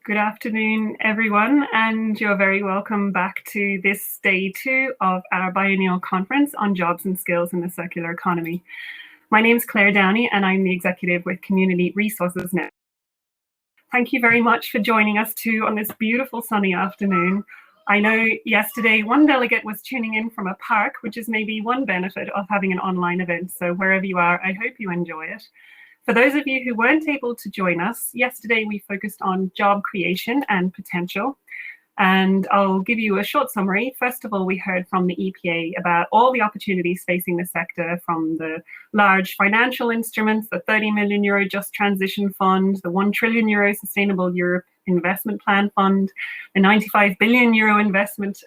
Good afternoon, everyone, and you're very welcome back to this day 2 of our biennial conference on jobs and skills in the circular economy. My name is Claire Downey, and I'm the executive with Community Resources Network. Thank you very much for joining us too on this beautiful sunny afternoon. I know yesterday one delegate was tuning in from a park, which is maybe one benefit of having an online event. So wherever you are, I hope you enjoy it. For those of you who weren't able to join us, yesterday we focused on job creation and potential. And I'll give you a short summary. First of all, we heard from the EPA about all the opportunities facing the sector, from the large financial instruments, the 30 million euro Just Transition Fund, the 1 trillion euro Sustainable Europe Investment Plan Fund, the 95 billion euro investment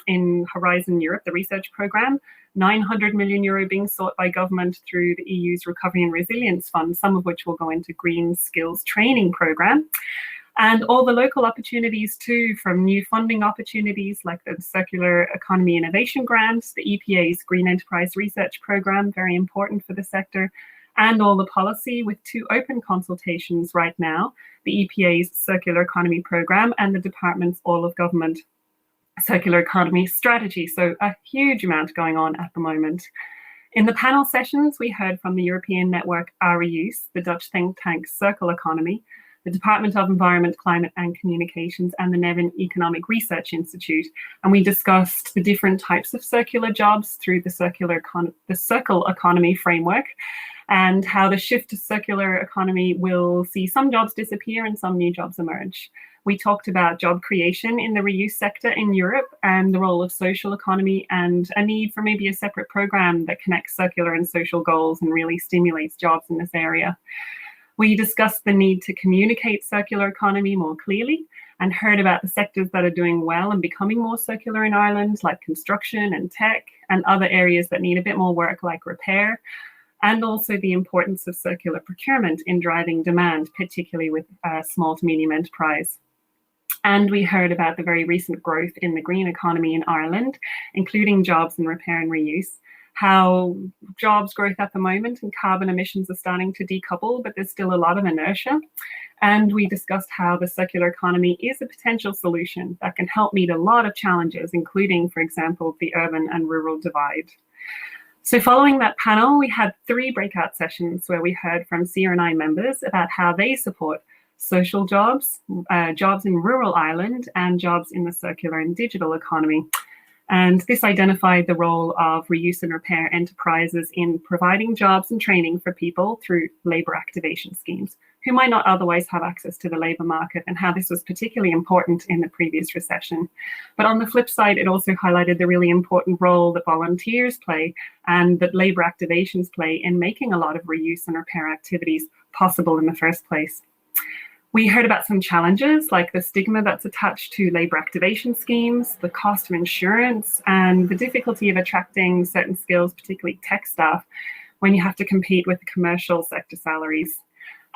in Horizon Europe, the research programme, 900 million euro being sought by government through the EU's Recovery and Resilience Fund, some of which will go into green skills training programme. And all the local opportunities too, from new funding opportunities like the Circular Economy Innovation Grant, the EPA's Green Enterprise Research Programme, very important for the sector, and all the policy with 2 open consultations right now, the EPA's Circular Economy Programme and the Department's All of Government Circular Economy Strategy. So a huge amount going on at the moment. In the panel sessions, we heard from the European network Reuse, the Dutch think tank Circle Economy, the Department of Environment, Climate and Communications, and the Nevin Economic Research Institute. And we discussed the different types of circular jobs through the Circle Economy framework, and how the shift to circular economy will see some jobs disappear and some new jobs emerge. We talked about job creation in the reuse sector in Europe and the role of social economy and a need for maybe a separate program that connects circular and social goals and really stimulates jobs in this area. We discussed the need to communicate circular economy more clearly and heard about the sectors that are doing well and becoming more circular in Ireland, like construction and tech, and other areas that need a bit more work, like repair, and also the importance of circular procurement in driving demand, particularly with small to medium enterprise. And we heard about the very recent growth in the green economy in Ireland, including jobs in repair and reuse, how jobs growth at the moment and carbon emissions are starting to decouple, but there's still a lot of inertia. And we discussed how the circular economy is a potential solution that can help meet a lot of challenges, including, for example, the urban and rural divide. So following that panel, we had 3 breakout sessions where we heard from CRNI members about how they support social jobs, jobs in rural Ireland, and jobs in the circular and digital economy. And this identified the role of reuse and repair enterprises in providing jobs and training for people through labour activation schemes who might not otherwise have access to the labour market, and how this was particularly important in the previous recession. But on the flip side, it also highlighted the really important role that volunteers play and that labour activations play in making a lot of reuse and repair activities possible in the first place. We heard about some challenges like the stigma that's attached to labour activation schemes, the cost of insurance, and the difficulty of attracting certain skills, particularly tech staff, when you have to compete with the commercial sector salaries.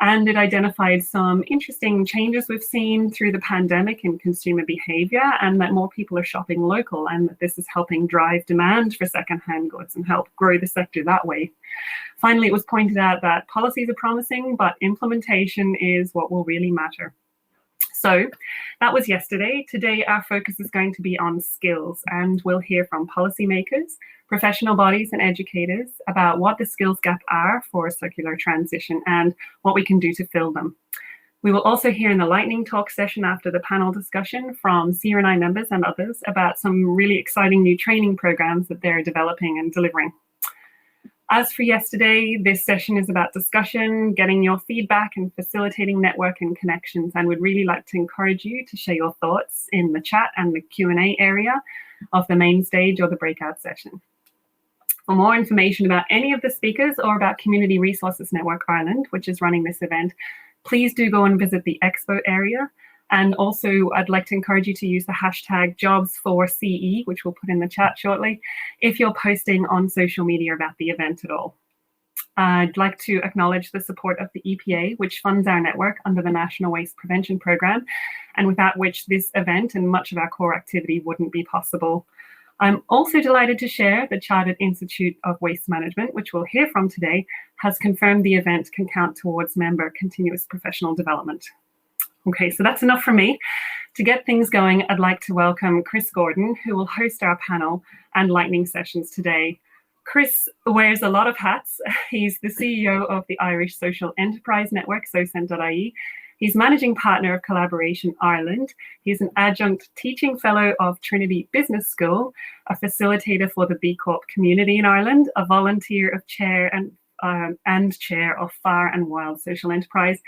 And it identified some interesting changes we've seen through the pandemic in consumer behaviour, and that more people are shopping local, and that this is helping drive demand for second-hand goods and help grow the sector that way. Finally, it was pointed out that policies are promising, but implementation is what will really matter. So that was yesterday. Today, our focus is going to be on skills, and we'll hear from policymakers, professional bodies and educators about what the skills gap are for circular transition and what we can do to fill them. We will also hear in the lightning talk session after the panel discussion from CRNI members and others about some really exciting new training programs that they're developing and delivering. As for yesterday, this session is about discussion, getting your feedback and facilitating network and connections, and would really like to encourage you to share your thoughts in the chat and the Q&A area of the main stage or the breakout session. For more information about any of the speakers or about Community Resources Network Ireland, which is running this event, please do go and visit the expo area And also, I'd like to encourage you to use the hashtag #JobsForCE, which we'll put in the chat shortly, if you're posting on social media about the event at all. I'd like to acknowledge the support of the EPA, which funds our network under the National Waste Prevention Programme, and without which this event and much of our core activity wouldn't be possible. I'm also delighted to share that Chartered Institute of Waste Management, which we'll hear from today, has confirmed the event can count towards member continuous professional development. Okay, so that's enough for me. To get things going, I'd like to welcome Chris Gordon, who will host our panel and lightning sessions today. Chris wears a lot of hats. He's the CEO of the Irish Social Enterprise Network, Socent.ie. He's managing partner of Collaboration Ireland. He's an adjunct teaching fellow of Trinity Business School, a facilitator for the B Corp community in Ireland, a volunteer of chair and chair of Far and Wild Social Enterprise,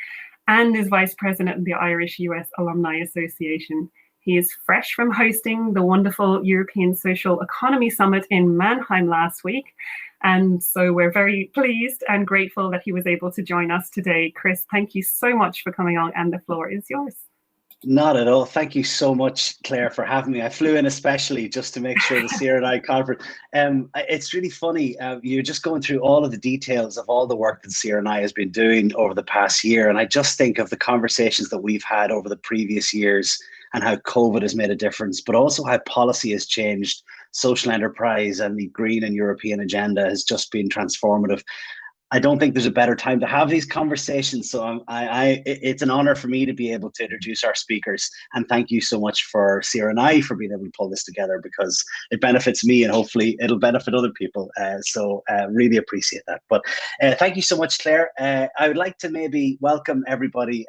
and is vice president of the Irish US Alumni Association. He is fresh from hosting the wonderful European Social Economy Summit in Mannheim last week. And so we're very pleased and grateful that he was able to join us today. Chris, thank you so much for coming on, and the floor is yours. Not at all. Thank you so much, Claire, for having me. I flew in especially just to make sure the CRNI conference. It's really funny. You're just going through all of the details of all the work that CRNI has been doing over the past year. And I just think of the conversations that we've had over the previous years and how COVID has made a difference, but also how policy has changed. Social enterprise and the green and European agenda has just been transformative. I don't think there's a better time to have these conversations. So it's an honor for me to be able to introduce our speakers. And thank you so much for CRNI for being able to pull this together, because it benefits me and hopefully it'll benefit other people. So really appreciate that. But thank you so much, Claire. I would like to maybe welcome everybody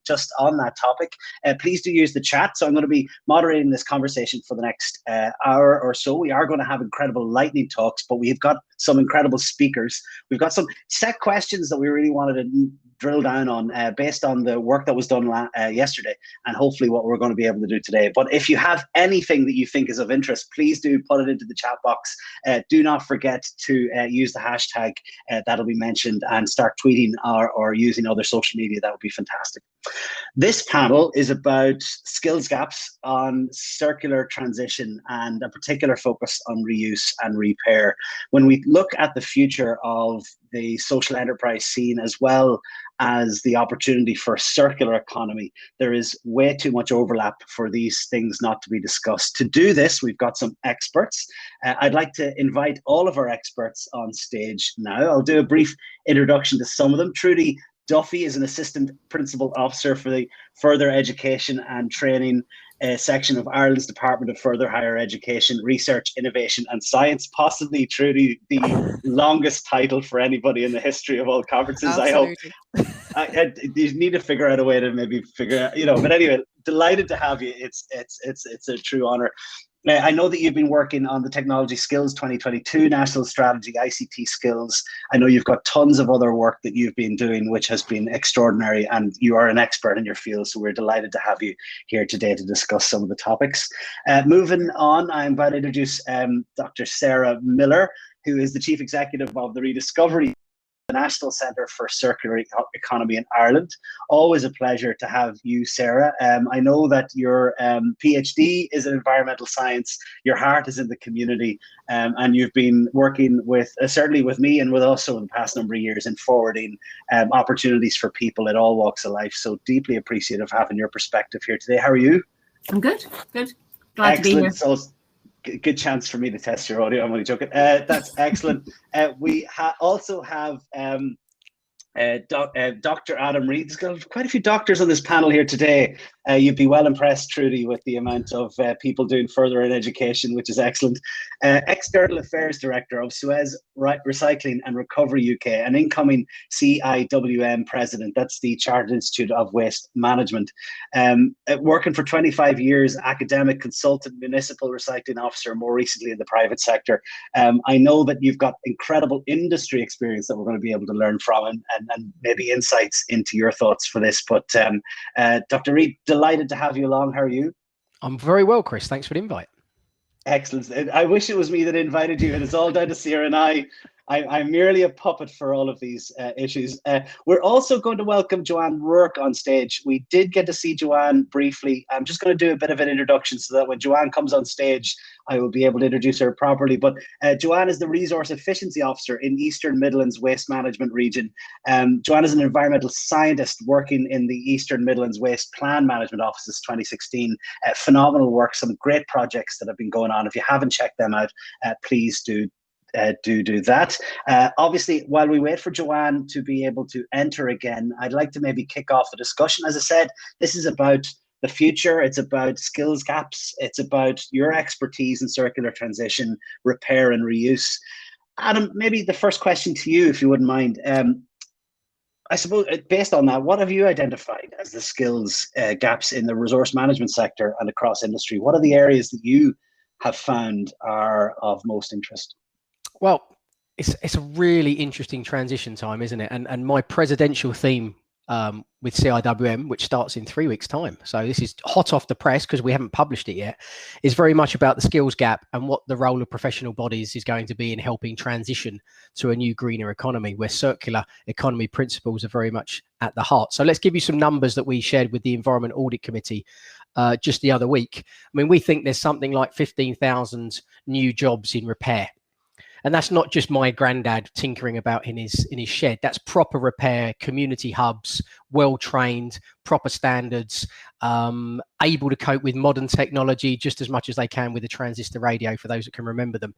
just on that topic. Please do use the chat. So I'm going to be moderating this conversation for the next hour or so. We are going to have incredible lightning talks, but we've got some incredible speakers. We've got some set questions that we really wanted to drill down on based on the work that was done yesterday, and hopefully what we're going to be able to do today. But if you have anything that you think is of interest, please do put it into the chat box. Do not forget to use the hashtag that'll be mentioned, and start tweeting or using other social media. That would be fantastic. This panel is about skills gaps on circular transition and a particular focus on reuse and repair. When we look at the future of the social enterprise scene, as well as the opportunity for a circular economy, there is way too much overlap for these things not to be discussed. To do this, we've got some experts. I'd like to invite all of our experts on stage now. I'll do a brief introduction to some of them. Trudy Duffy is an assistant principal officer for the Further Education and Training section of Ireland's Department of Further Higher Education, Research, Innovation and Science. Possibly, Trudy, the longest title for anybody in the history of all conferences. Absolutely. I hope you need to figure out a way to maybe figure out, but anyway, delighted to have you. It's a true honor. I know that you've been working on the Technology Skills 2022 National Strategy, ICT Skills. I know you've got tons of other work that you've been doing, which has been extraordinary, and you are an expert in your field. So we're delighted to have you here today to discuss some of the topics. Moving on, I'm about to introduce Dr. Sarah Miller, who is the Chief Executive of the Rediscovery the National Centre for Circular Economy in Ireland. Always a pleasure to have you, Sarah. I know that your PhD is in environmental science, your heart is in the community, and you've been working with, certainly with me and with us over the past number of years in forwarding opportunities for people in all walks of life. So deeply appreciative of having your perspective here today. How are you? I'm good, good. Glad to be here. So, good chance for me to test your audio. I'm only joking. That's excellent. We also have Dr. Adam Reid. There's got quite a few doctors on this panel here today. You'd be well impressed, Trudy, with the amount of people doing further in education, which is excellent. External Affairs Director of SUEZ Recycling and Recovery UK, an incoming CIWM President. That's the Chartered Institute of Waste Management. Working for 25 years, academic consultant, municipal recycling officer, more recently in the private sector. I know that you've got incredible industry experience that we're going to be able to learn from, and maybe insights into your thoughts for this. But Dr. Reid, delighted to have you along. How are you? I'm very well, Chris. Thanks for the invite. Excellent. I wish it was me that invited you, and it's all down to CRNI. I'm merely a puppet for all of these issues. We're also going to welcome Joanne Rourke on stage. We did get to see Joanne briefly. I'm just going to do a bit of an introduction so that when Joanne comes on stage, I will be able to introduce her properly. But Joanne is the Resource Efficiency Officer in Eastern Midlands Waste Management Region. Joanne is an environmental scientist working in the Eastern Midlands Waste Plan Management Office since 2016. Phenomenal work, some great projects that have been going on. If you haven't checked them out, please do that. Obviously, while we wait for Joanne to be able to enter again, I'd like to maybe kick off the discussion. As I said, this is about the future. It's about skills gaps. It's about your expertise in circular transition, repair and reuse. Adam, maybe the first question to you, if you wouldn't mind. I suppose, based on that, what have you identified as the skills gaps in the resource management sector and across industry? What are the areas that you have found are of most interest? Well, it's a really interesting transition time, isn't it? And my presidential theme with CIWM, which starts in 3 weeks' time, so this is hot off the press because we haven't published it yet, is very much about the skills gap and what the role of professional bodies is going to be in helping transition to a new greener economy where circular economy principles are very much at the heart. So let's give you some numbers that we shared with the Environment Audit Committee just the other week. I mean, we think there's something like 15,000 new jobs in repair. And that's not just my granddad tinkering about in his shed. That's proper repair, community hubs, well-trained, proper standards, able to cope with modern technology just as much as they can with the transistor radio for those that can remember them.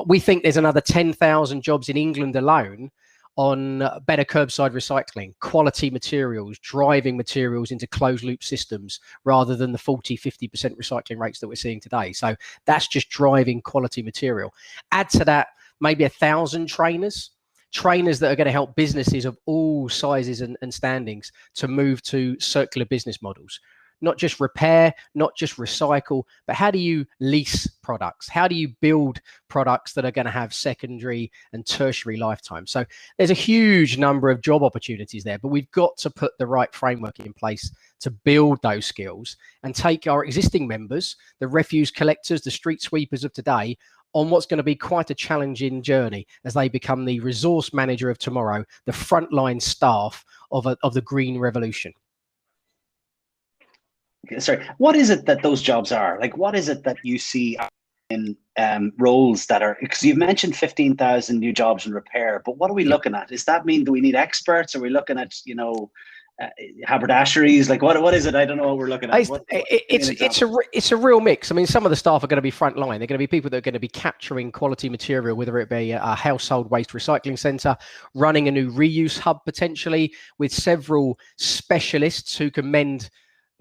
We think there's another 10,000 jobs in England alone on better curbside recycling, quality materials, driving materials into closed loop systems rather than the 40, 50% recycling rates that we're seeing today. So that's just driving quality material. Add to that maybe 1,000 trainers that are going to help businesses of all sizes and standings to move to circular business models. Not just repair, not just recycle, but how do you lease products? How do you build products that are going to have secondary and tertiary lifetime? So there's a huge number of job opportunities there, but we've got to put the right framework in place to build those skills and take our existing members, the refuse collectors, the street sweepers of today, on what's going to be quite a challenging journey as they become the resource manager of tomorrow, the frontline staff of the green revolution. Sorry, what is it that those jobs are? Like, what is it that you see in roles that are, because you've mentioned 15,000 new jobs in repair, but what are we looking at? Does that mean, do we need experts? Are we looking at, haberdasheries? Like, what is it? I don't know what we're looking at. It's a real mix. I mean, some of the staff are going to be frontline. They're going to be people that are going to be capturing quality material, whether it be a household waste recycling centre, running a new reuse hub potentially with several specialists who can mend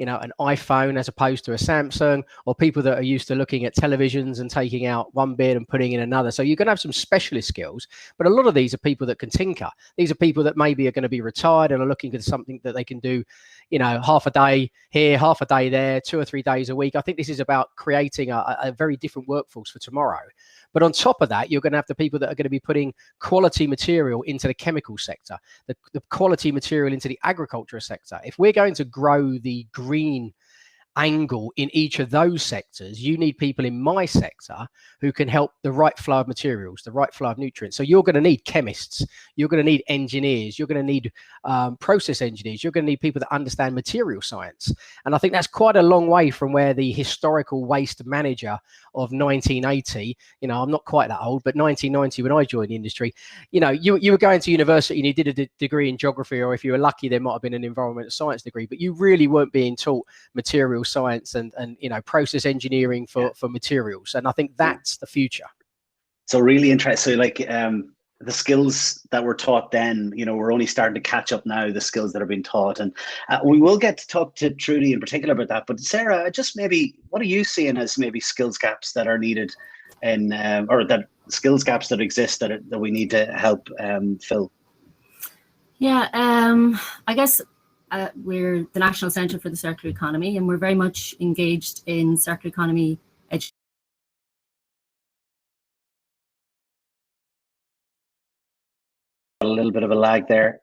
an iPhone as opposed to a Samsung, or people that are used to looking at televisions and taking out one bit and putting in another. So you're going to have some specialist skills, but a lot of these are people that can tinker. These are people that maybe are going to be retired and are looking for something that they can do, half a day here, half a day there, 2 or 3 days a week. I think this is about creating a very different workforce for tomorrow. But on top of that, you're going to have the people that are going to be putting quality material into the chemical sector, the quality material into the agriculture sector. If we're going to grow the green angle in each of those sectors, you need people in my sector who can help the right flow of materials, the right flow of nutrients. So you're going to need chemists, you're going to need engineers, you're going to need process engineers, you're going to need people that understand material science. And I think that's quite a long way from where the historical waste manager of 1980, I'm not quite that old, but 1990 when I joined the industry, you were going to university and you did a degree in geography, or if you were lucky, there might have been an environmental science degree, but you really weren't being taught material science and process engineering for materials. And I think that's the future. So really interesting. So like the skills that were taught then, we're only starting to catch up now, the skills that are being taught. And we will get to talk to Trudy in particular about that. But Sarah, just maybe, what are you seeing as maybe skills gaps that are needed in, or that skills gaps that exist that we need to help fill? Yeah, I guess we're the National Centre for the Circular Economy, and we're very much engaged in circular economy education. A little bit of a lag there.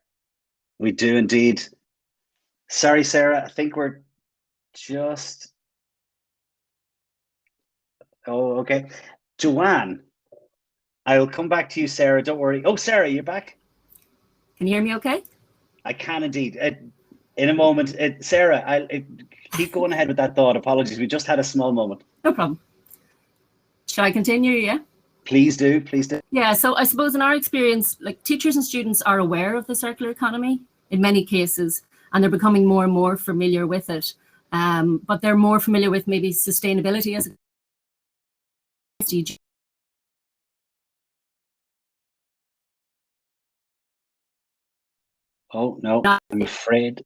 We do indeed. Sorry, Sarah, I think we're just... Oh, okay. Joanne, I'll come back to you, Sarah. Don't worry. Oh, Sarah, you're back? Can you hear me okay? I can indeed. In a moment. Sarah, I'll keep going ahead with that thought. Apologies. We just had a small moment. No problem. Shall I continue? Yeah. Please do. Please do. Yeah. So I suppose in our experience, like teachers and students are aware of the circular economy in many cases, and they're becoming more and more familiar with it. But they're more familiar with maybe sustainability as a SDG. Oh, no, I'm afraid.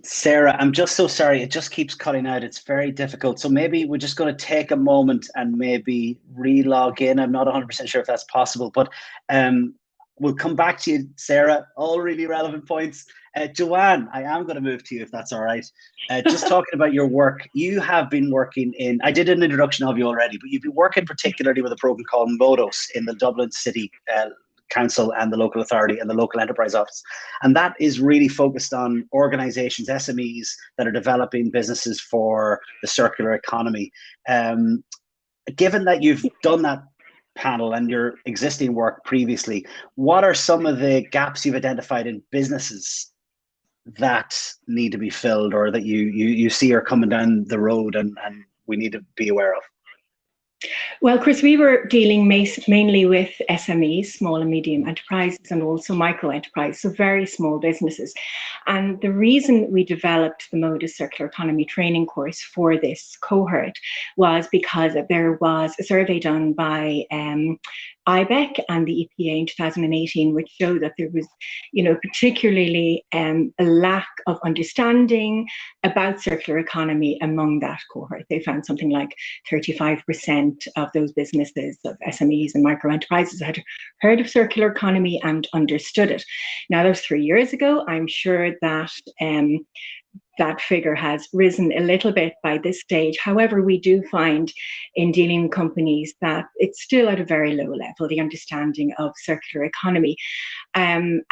Sarah, I'm just so sorry. It just keeps cutting out. It's very difficult. So maybe we're just going to take a moment and maybe re-log in. I'm not 100% sure if that's possible, but we'll come back to you, Sarah. All really relevant points. Joanne, I am going to move to you if that's all right. Just talking about your work, you have been working in, I did an introduction of you already, but you've been working particularly with a program called MODOS in the Dublin City Council and the local authority and the local enterprise office. And that is really focused on organizations, SMEs that are developing businesses for the circular economy. Given that you've done that panel and your existing work previously, what are some of the gaps you've identified in businesses that need to be filled or that you see are coming down the road and we need to be aware of? Well, Chris, we were dealing mainly with SMEs, small and medium enterprises, and also micro enterprises, so very small businesses. And the reason we developed the MODOS Circular Economy training course for this cohort was because there was a survey done by IBEC and the EPA in 2018, which showed that there was, particularly a lack of understanding about circular economy among that cohort. They found something like 35% of those businesses, of SMEs and micro enterprises, had heard of circular economy and understood it. Now, that was 3 years ago. I'm sure that that figure has risen a little bit by this stage. However, we do find in dealing with companies that it's still at a very low level, the understanding of circular economy. And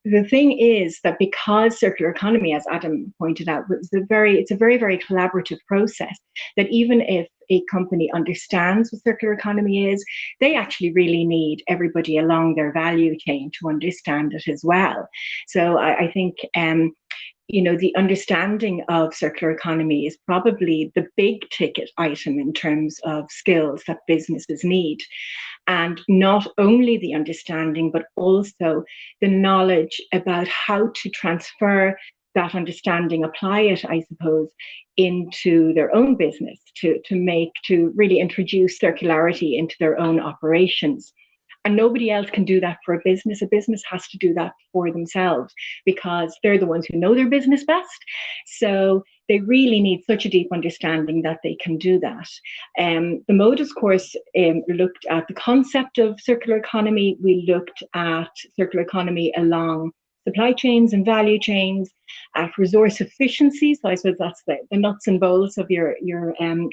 the thing is that because circular economy, as Adam pointed out, it's a very, very collaborative process, that even if a company understands what circular economy is, they actually really need everybody along their value chain to understand it as well. So I think the understanding of circular economy is probably the big ticket item in terms of skills that businesses need. And not only the understanding, but also the knowledge about how to transfer that understanding, apply it, I suppose, into their own business, to really introduce circularity into their own operations. And nobody else can do that for a business. A business has to do that for themselves because they're the ones who know their business best. So they really need such a deep understanding that they can do that. The MODOS course looked at the concept of circular economy. We looked at circular economy along supply chains and value chains, at resource efficiency. So I suppose that's the nuts and bolts of your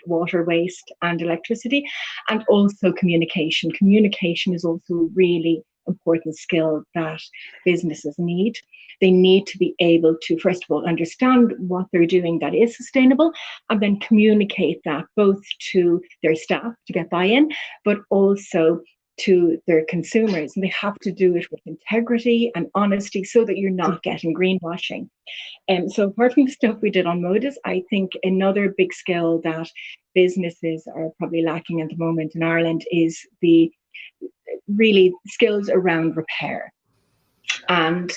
water, waste and electricity, and also communication. Communication is also a really important skill that businesses need. They need to be able to, first of all, understand what they're doing that is sustainable, and then communicate that both to their staff to get buy-in, but also to their consumers. And they have to do it with integrity and honesty so that you're not getting greenwashing. So apart from the stuff we did on MODOS, I think another big skill that businesses are probably lacking at the moment in Ireland is the really skills around repair and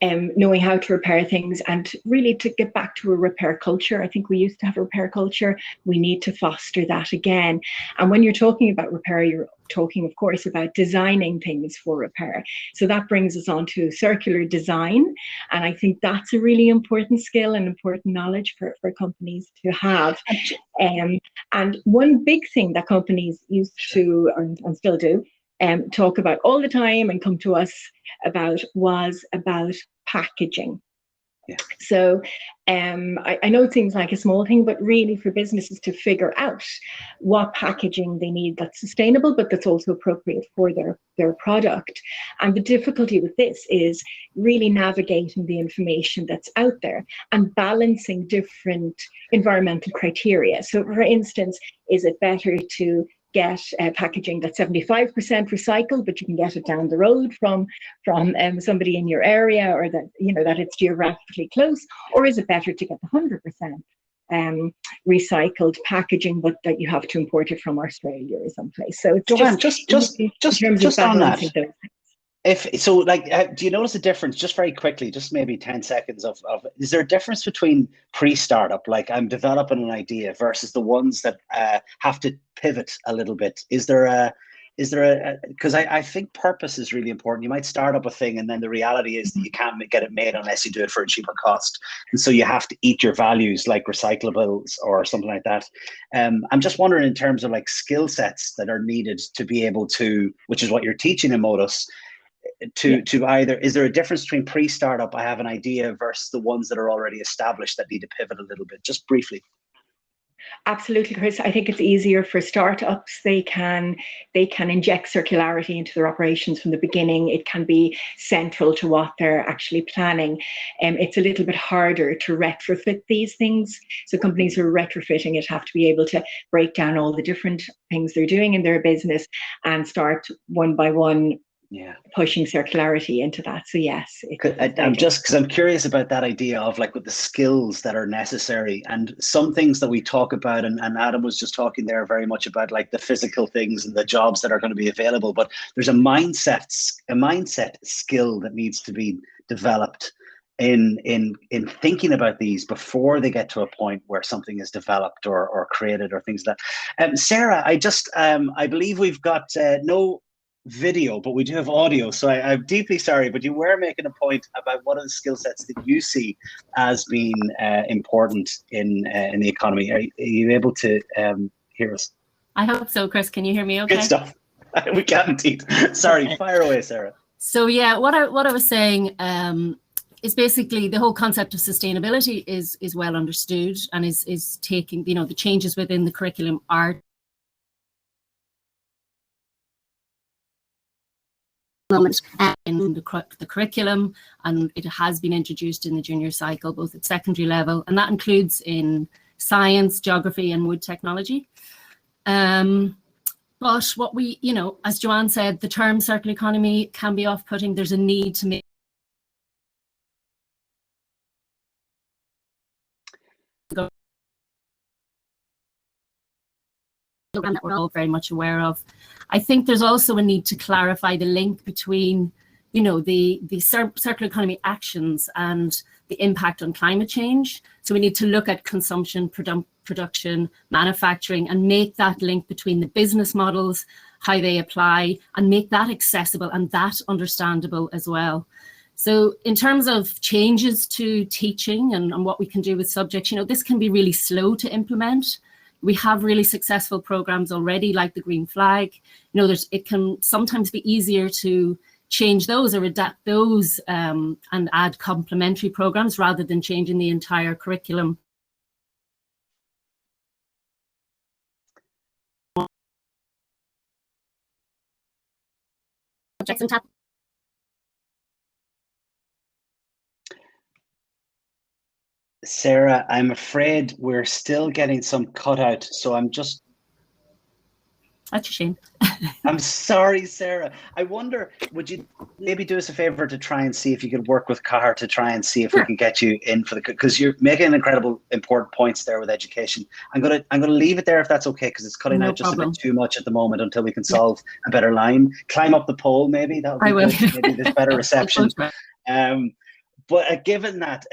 knowing how to repair things, and really to get back to a repair culture. I think we used to have a repair culture. We need to foster that again. And when you're talking about repair, you're talking, of course, about designing things for repair. So that brings us on to circular design. And I think that's a really important skill and important knowledge for companies to have. And one big thing that companies used to, and still do, talk about all the time and come to us about was about packaging. Yeah. So I know it seems like a small thing, but really for businesses to figure out what packaging they need that's sustainable, but that's also appropriate for their product. And the difficulty with this is really navigating the information that's out there and balancing different environmental criteria. So for instance, is it better to get packaging that's 75% recycled, but you can get it down the road from somebody in your area, or that that it's geographically close? Or is it better to get the 100% recycled packaging, but that you have to import it from Australia or someplace? So it's Joanne, just on that. Those things. Do you notice a difference, just very quickly, just maybe 10 seconds of is there a difference between pre-startup, like I'm developing an idea, versus the ones that have to pivot a little bit? Is there a, because I think purpose is really important. You might start up a thing, and then the reality is that you can't get it made unless you do it for a cheaper cost. And so you have to eat your values, like recyclables or something like that. I'm just wondering, in terms of like skill sets that are needed to be able to, which is what you're teaching in Modus, to either, is there a difference between pre-startup, I have an idea, versus the ones that are already established that need to pivot a little bit, just briefly? Absolutely, Chris. I think it's easier for startups. They can inject circularity into their operations from the beginning. It can be central to what they're actually planning. It's a little bit harder to retrofit these things. So companies who are retrofitting it have to be able to break down all the different things they're doing in their business and start one by one pushing circularity into that. So yes, I'm curious about that idea of like with the skills that are necessary, and some things that we talk about, and Adam was just talking there very much about like the physical things and the jobs that are going to be available, but there's a mindset skill that needs to be developed in thinking about these before they get to a point where something is developed or created or things like that. Sarah, I believe we've got no video, but we do have audio, so I'm deeply sorry, but you were making a point about what are the skill sets that you see as being important in the economy. Are you able to hear us? I hope so, Chris. Can you hear me okay? Good stuff. We can indeed. Sorry, fire away, Sarah. So yeah, what I was saying is basically the whole concept of sustainability is well understood, and is taking, the changes within the curriculum are moment in the curriculum, and it has been introduced in the junior cycle, both at secondary level, and that includes in science, geography and wood technology. But what we, as Joanne said, the term circular economy can be off-putting. There's a need to make that we're all very much aware of. I think there's also a need to clarify the link between, the circular economy actions and the impact on climate change. So we need to look at consumption, production, manufacturing, and make that link between the business models, how they apply, and make that accessible and that understandable as well. So in terms of changes to teaching and what we can do with subjects, this can be really slow to implement. We have really successful programs already, like the Green Flag. It can sometimes be easier to change those or adapt those and add complementary programs rather than changing the entire curriculum. Sarah, I'm afraid we're still getting some cutout, so I'm just... That's a shame. I'm sorry, Sarah. I wonder, would you maybe do us a favor to try and see if you could work with Cahar to try and see if we can get you in for the, because you're making incredible important points there with education. I'm gonna leave it there if that's okay, because it's cutting out just a bit too much at the moment until we can solve a better line. Climb up the pole, maybe that'll be good. Maybe there's better reception. But given that,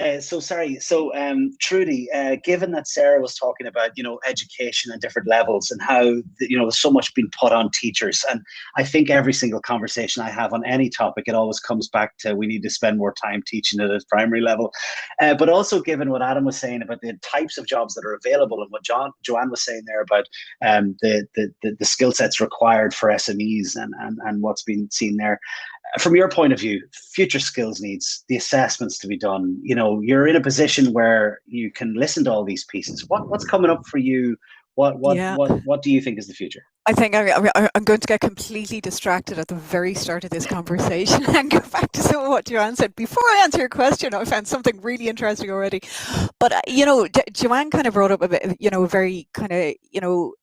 Trudy, given that Sarah was talking about, education at different levels and how, there's so much being put on teachers. And I think every single conversation I have on any topic, it always comes back to we need to spend more time teaching it at primary level. But also given what Adam was saying about the types of jobs that are available and what Joanne was saying there about the skill sets required for SMEs and what's been seen there. From your point of view, future skills needs, the assessments to be done, you're in a position where you can listen to all these pieces. What's coming up for you? What do you think is the future? I think I'm going to get completely distracted at the very start of this conversation and go back to some of what Joanne said. Before I answer your question, I found something really interesting already. But, Joanne kind of brought up a bit, very kind of,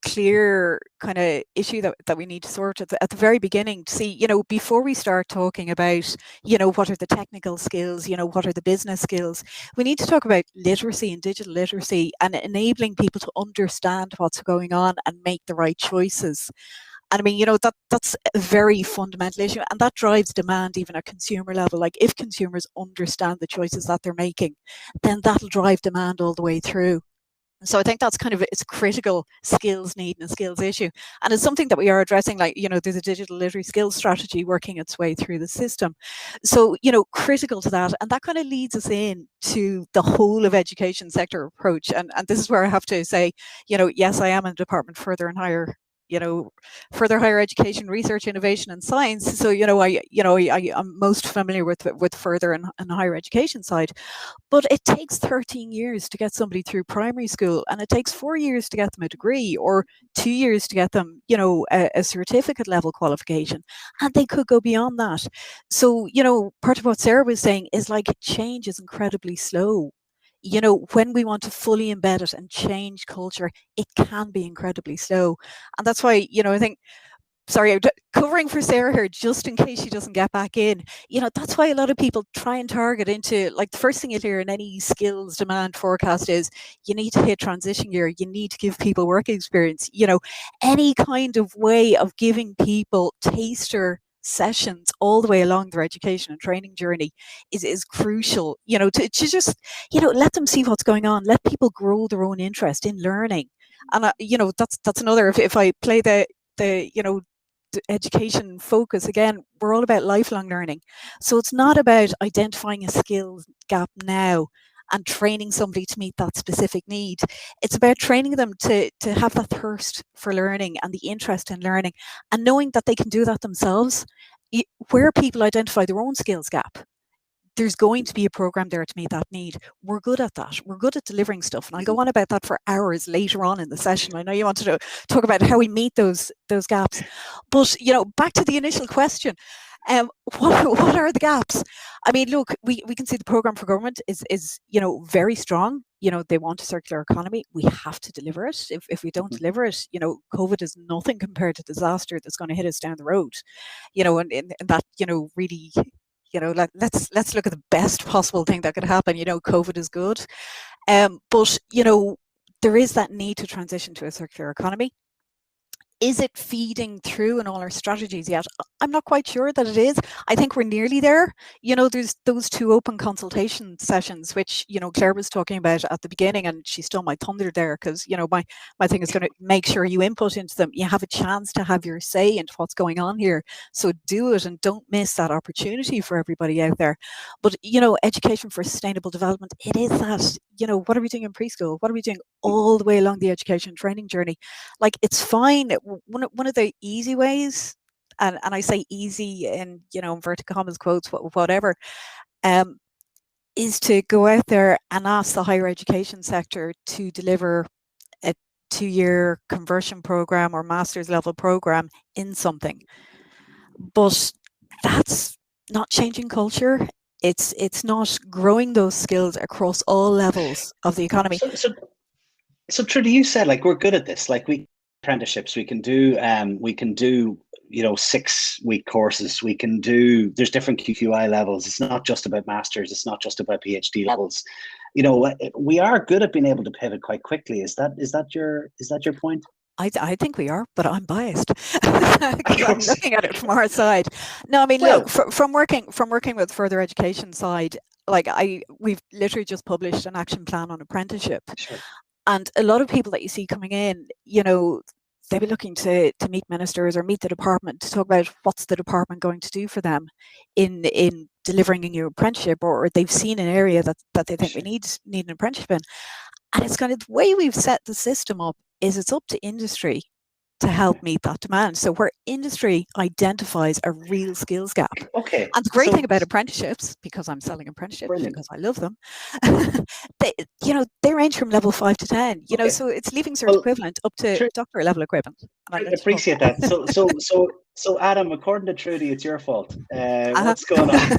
clear kind of issue that we need to sort at the very beginning to see, before we start talking about, what are the technical skills, what are the business skills, we need to talk about literacy and digital literacy and enabling people to understand what's going on and make the right choices. And I mean, that's a very fundamental issue, and that drives demand even at consumer level. Like, if consumers understand the choices that they're making, then that'll drive demand all the way through. So I think that's it's a critical skills need and a skills issue. And it's something that we are addressing, like, there's a digital literacy skills strategy working its way through the system. So, critical to that. And that kind of leads us in to the whole of education sector approach. And this is where I have to say, yes, I am in the Department Further and Higher Education, Research, Innovation and Science. So, I'm most familiar with further and higher education side. But it takes 13 years to get somebody through primary school, and it takes 4 years to get them a degree, or 2 years to get them, a certificate level qualification. And they could go beyond that. So, part of what Sarah was saying is, like, change is incredibly slow. When we want to fully embed it and change culture, it can be incredibly slow. And that's why, I think, sorry, I'm covering for Sarah here just in case she doesn't get back in. That's why a lot of people try and target into, like, the first thing you'll hear in any skills demand forecast is you need to hit transition year, you need to give people work experience. Any kind of way of giving people taster sessions all the way along their education and training journey is crucial, to just, let them see what's going on, let people grow their own interest in learning. And that's another, if I play the education focus again, we're all about lifelong learning. So it's not about identifying a skills gap now and training somebody to meet that specific need. It's about training them to have that thirst for learning and the interest in learning, and knowing that they can do that themselves. Where people identify their own skills gap, there's going to be a program there to meet that need. We're good at that. We're good at delivering stuff. And I'll go on about that for hours later on in the session. I know you wanted to talk about how we meet those gaps. But, back to the initial question. What are the gaps? I mean, look, we can see the program for government is very strong. They want a circular economy. We have to deliver it. If we don't deliver it, COVID is nothing compared to the disaster that's going to hit us down the road. And that, really, let's look at the best possible thing that could happen. COVID is good. But, there is that need to transition to a circular economy. Is it feeding through in all our strategies yet? I'm not quite sure that it is. I think we're nearly there. There's those 2 open consultation sessions, which, Claire was talking about at the beginning, and she stole my thunder there, because, my thing is going to make sure you input into them. You have a chance to have your say into what's going on here. So do it, and don't miss that opportunity for everybody out there. But, education for sustainable development, it is that, what are we doing in preschool? What are we doing all the way along the education training journey? Like, it's fine. One of the easy ways, and I say easy in, inverted commas, quotes, whatever, is to go out there and ask the higher education sector to deliver a 2-year conversion program or master's level program in something. But that's not changing culture. It's not growing those skills across all levels of the economy. So Trudy, you said, like, we're good at this. Like, apprenticeships, we can do 6-week courses, there's different QQI levels. It's not just about masters, it's not just about PhD levels. We are good at being able to pivot quite quickly. Is that your point? I think we are, but I'm biased. I'm looking at it from our side. No, I mean, look, from working with further education side, like, we've literally just published an action plan on apprenticeship. Sure. And a lot of people that you see coming in, they'll be looking to meet ministers or meet the department to talk about what's the department going to do for them in delivering a new apprenticeship, or they've seen an area that they think we need an apprenticeship in. And it's kind of the way we've set the system up is it's up to industry to help meet that demand. So where industry identifies a real skills gap. Okay. And the great thing about apprenticeships, because I'm selling apprenticeships, brilliant, because I love them, they range from level 5 to 10, okay. So it's leaving cert equivalent up to doctorate level equivalent. I appreciate that. So Adam, according to Trudy, it's your fault. What's going on?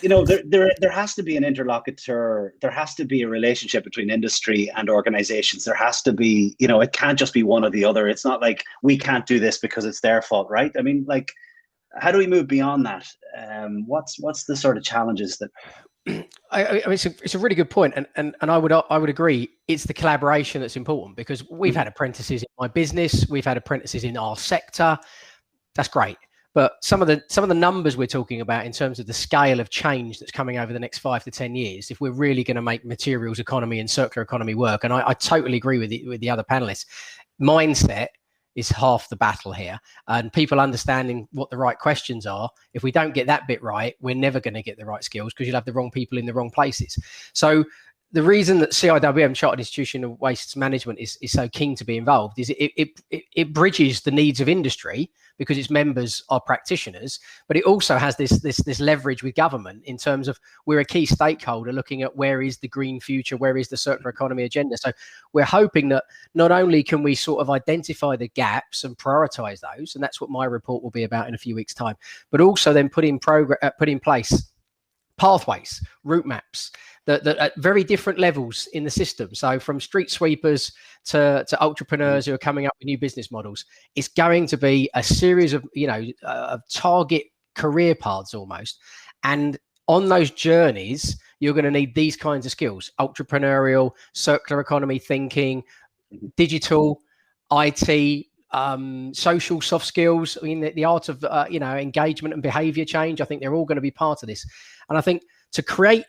there has to be an interlocutor. There has to be a relationship between industry and organizations. There has to be, it can't just be one or the other. It's not like we can't do this because it's their fault, right? I mean, like, how do we move beyond that? What's the sort of challenges that? I mean, it's a really good point, and I would agree. It's the collaboration that's important, because we've had apprentices in my business, we've had apprentices in our sector. That's great, but some of the numbers we're talking about in terms of the scale of change that's coming over the next 5 to 10 years, if we're really going to make materials economy and circular economy work, and I totally agree with the other panelists, mindset is half the battle here, and people understanding what the right questions are. If we don't get that bit right, we're never going to get the right skills, because you'll have the wrong people in the wrong places. So the reason that CIWM, Chartered Institution of Waste Management, is so keen to be involved is it bridges the needs of industry, because its members are practitioners, but it also has this leverage with government in terms of we're a key stakeholder looking at where is the green future, where is the circular economy agenda. So we're hoping that not only can we sort of identify the gaps and prioritize those, and that's what my report will be about in a few weeks' time, but also then put in place pathways, route maps that at very different levels in the system. So from street sweepers to entrepreneurs who are coming up with new business models, it's going to be a series of, of target career paths almost. And on those journeys, you're going to need these kinds of skills: entrepreneurial, circular economy thinking, digital, IT, social soft skills. I mean, the art of, engagement and behavior change. I think they're all going to be part of this. And I think to create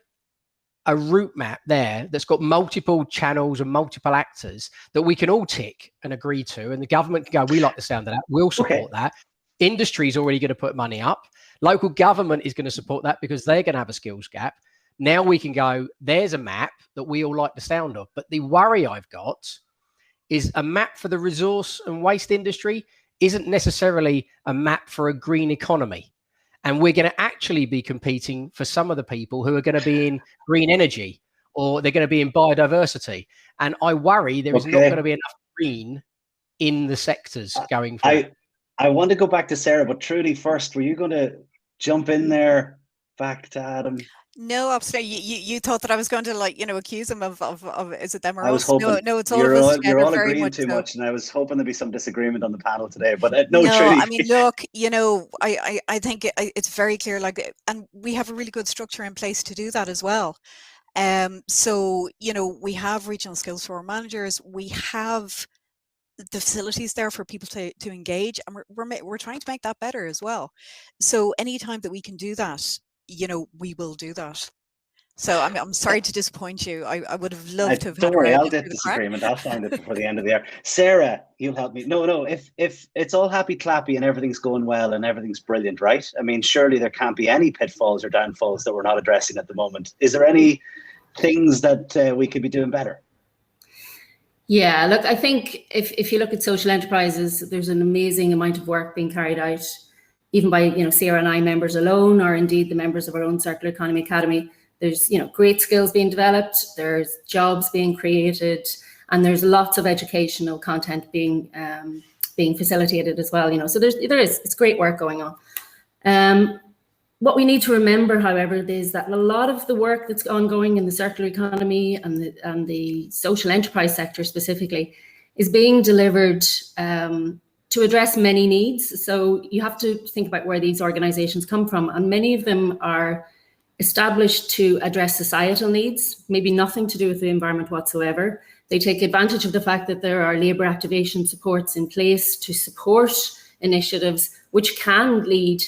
a route map there that's got multiple channels and multiple actors that we can all tick and agree to, and the government can go, we like the sound of that, we'll support that. Industry is already going to put money up. Local government is going to support that because they're going to have a skills gap. Now we can go, there's a map that we all like the sound of. But the worry I've got is a map for the resource and waste industry isn't necessarily a map for a green economy. And we're going to actually be competing for some of the people who are going to be in green energy, or they're going to be in biodiversity. And I worry there is not going to be enough green in the sectors going forward. I want to go back to Sarah, but Trudy first, were you going to jump in there back to Adam? No, absolutely. You thought that I was going to accuse him of is it them or us? I was hoping. No, it's all of us. You're all very agreeing much too so. much, and I was hoping there'd be some disagreement on the panel today. But no, Trudy. I mean, look, I think it's very clear. And we have a really good structure in place to do that as well. So we have regional skills for our managers. We have the facilities there for people to engage, and we're trying to make that better as well. So anytime that we can do that, we will do that. So I'm sorry to disappoint you. I would have loved to have. Don't worry, I'll get disagreement. I'll find it before the end of the year. Sarah, you'll help me. No. If it's all happy clappy and everything's going well and everything's brilliant, right? I mean, surely there can't be any pitfalls or downfalls that we're not addressing at the moment. Is there any things that we could be doing better? Yeah, look, I think if you look at social enterprises, there's an amazing amount of work being carried out, even by CRNI members alone, or indeed the members of our own Circular Economy Academy. There's great skills being developed, there's jobs being created, and there's lots of educational content being facilitated as well. So it's great work going on. What we need to remember, however, is that a lot of the work that's ongoing in the circular economy and the social enterprise sector specifically is being delivered to address many needs. So you have to think about where these organizations come from, and many of them are established to address societal needs, maybe nothing to do with the environment whatsoever. They take advantage of the fact that there are labour activation supports in place to support initiatives which can lead,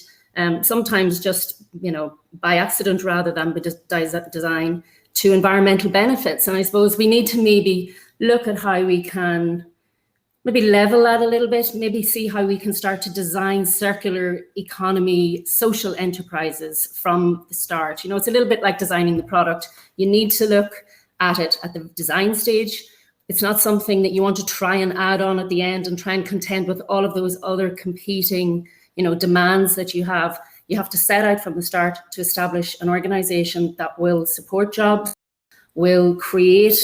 sometimes just by accident rather than by design, to environmental benefits. And I suppose we need to maybe look at how we can maybe level that a little bit, maybe see how we can start to design circular economy social enterprises from the start. It's a little bit like designing the product. You need to look at it at the design stage. It's not something that you want to try and add on at the end and try and contend with all of those other competing, demands that you have. You have to set out from the start to establish an organization that will support jobs, will create,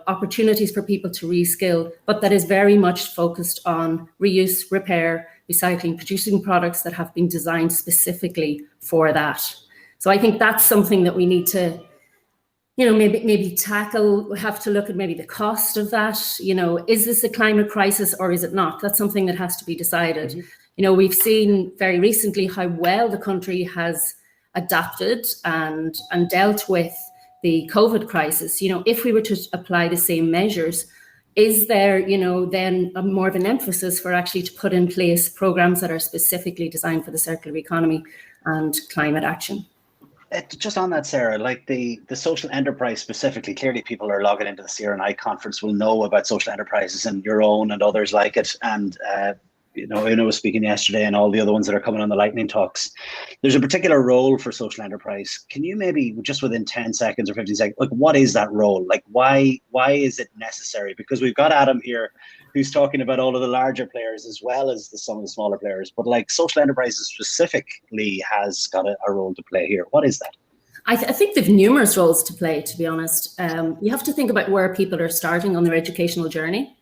opportunities for people to reskill, but that is very much focused on reuse, repair, recycling, producing products that have been designed specifically for that. So I think that's something that we need to, maybe tackle. We have to look at maybe the cost of that. Is this a climate crisis or is it not? That's something that has to be decided. Mm-hmm. We've seen very recently how well the country has adapted and dealt with the COVID crisis. If we were to apply the same measures, is there, then more of an emphasis for actually to put in place programs that are specifically designed for the circular economy and climate action? Just on that, Sarah, like the social enterprise specifically, clearly people are logging into the CRNI conference will know about social enterprises and your own and others like it. And, Una was speaking yesterday and all the other ones that are coming on the lightning talks. There's a particular role for social enterprise. Can you maybe just within 10 seconds or 15 seconds, like what is that role? Like why is it necessary? Because we've got Adam here who's talking about all of the larger players as well as some of the smaller players, but like social enterprises specifically has got a role to play here. What is that? I think they've numerous roles to play, to be honest. You have to think about where people are starting on their educational journey.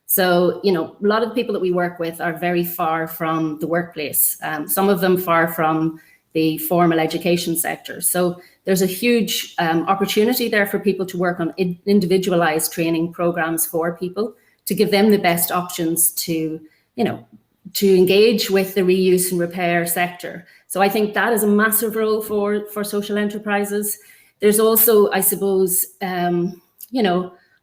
So, a lot of the people that we work with are very far from the workplace, some of them far from the formal education sector. So there's a huge opportunity there for people to work on individualized training programs for people to give them the best options to engage with the reuse and repair sector. So I think that is a massive role for social enterprises. There's also, I suppose,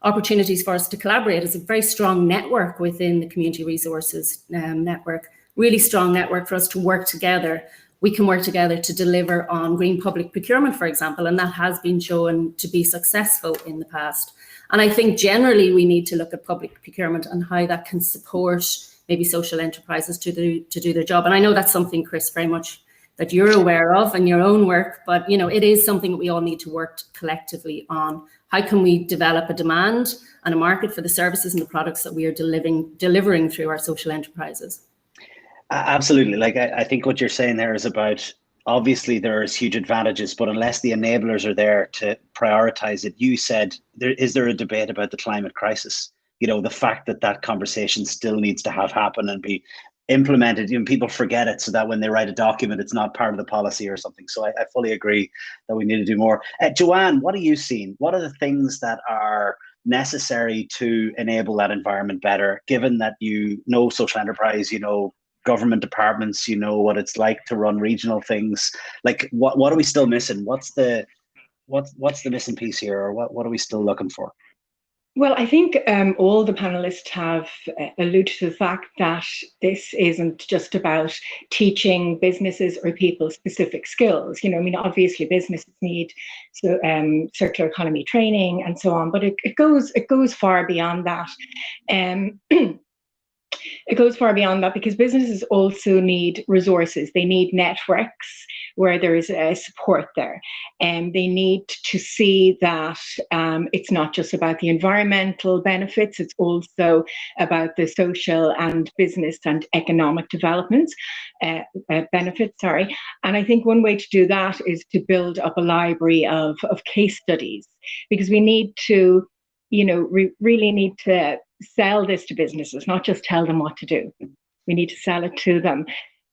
opportunities for us to collaborate. It's a very strong network within the community resources network, really strong network for us to work together. We can work together to deliver on green public procurement, for example, and that has been shown to be successful in the past. And I think generally we need to look at public procurement and how that can support maybe social enterprises to do their job. And I know that's something, Chris, very much that you're aware of in your own work, but it is something that we all need to work collectively on. How can we develop a demand and a market for the services and the products that we are delivering through our social enterprises? Absolutely. Like I think what you're saying there is about, obviously there's huge advantages, but unless the enablers are there to prioritize it, you said, is there a debate about the climate crisis? The fact that conversation still needs to happen and be implemented. People forget it so that when they write a document, it's not part of the policy or something. So I fully agree that we need to do more. Joanne, what are you seeing? What are the things that are necessary to enable that environment better, given that social enterprise, government departments, what it's like to run regional things? Like what are we still missing? What's the missing piece here, or what are we still looking for? Well, I think all the panelists have alluded to the fact that this isn't just about teaching businesses or people specific skills. Obviously businesses need circular economy training and so on, but it goes far beyond that. It goes far beyond that because businesses also need resources. They need networks where there is support there. And they need to see that it's not just about the environmental benefits, it's also about the social and business and economic developments, benefits, sorry. And I think one way to do that is to build up a library of case studies, because we need to, really need to sell this to businesses, not just tell them what to do. We need to sell it to them.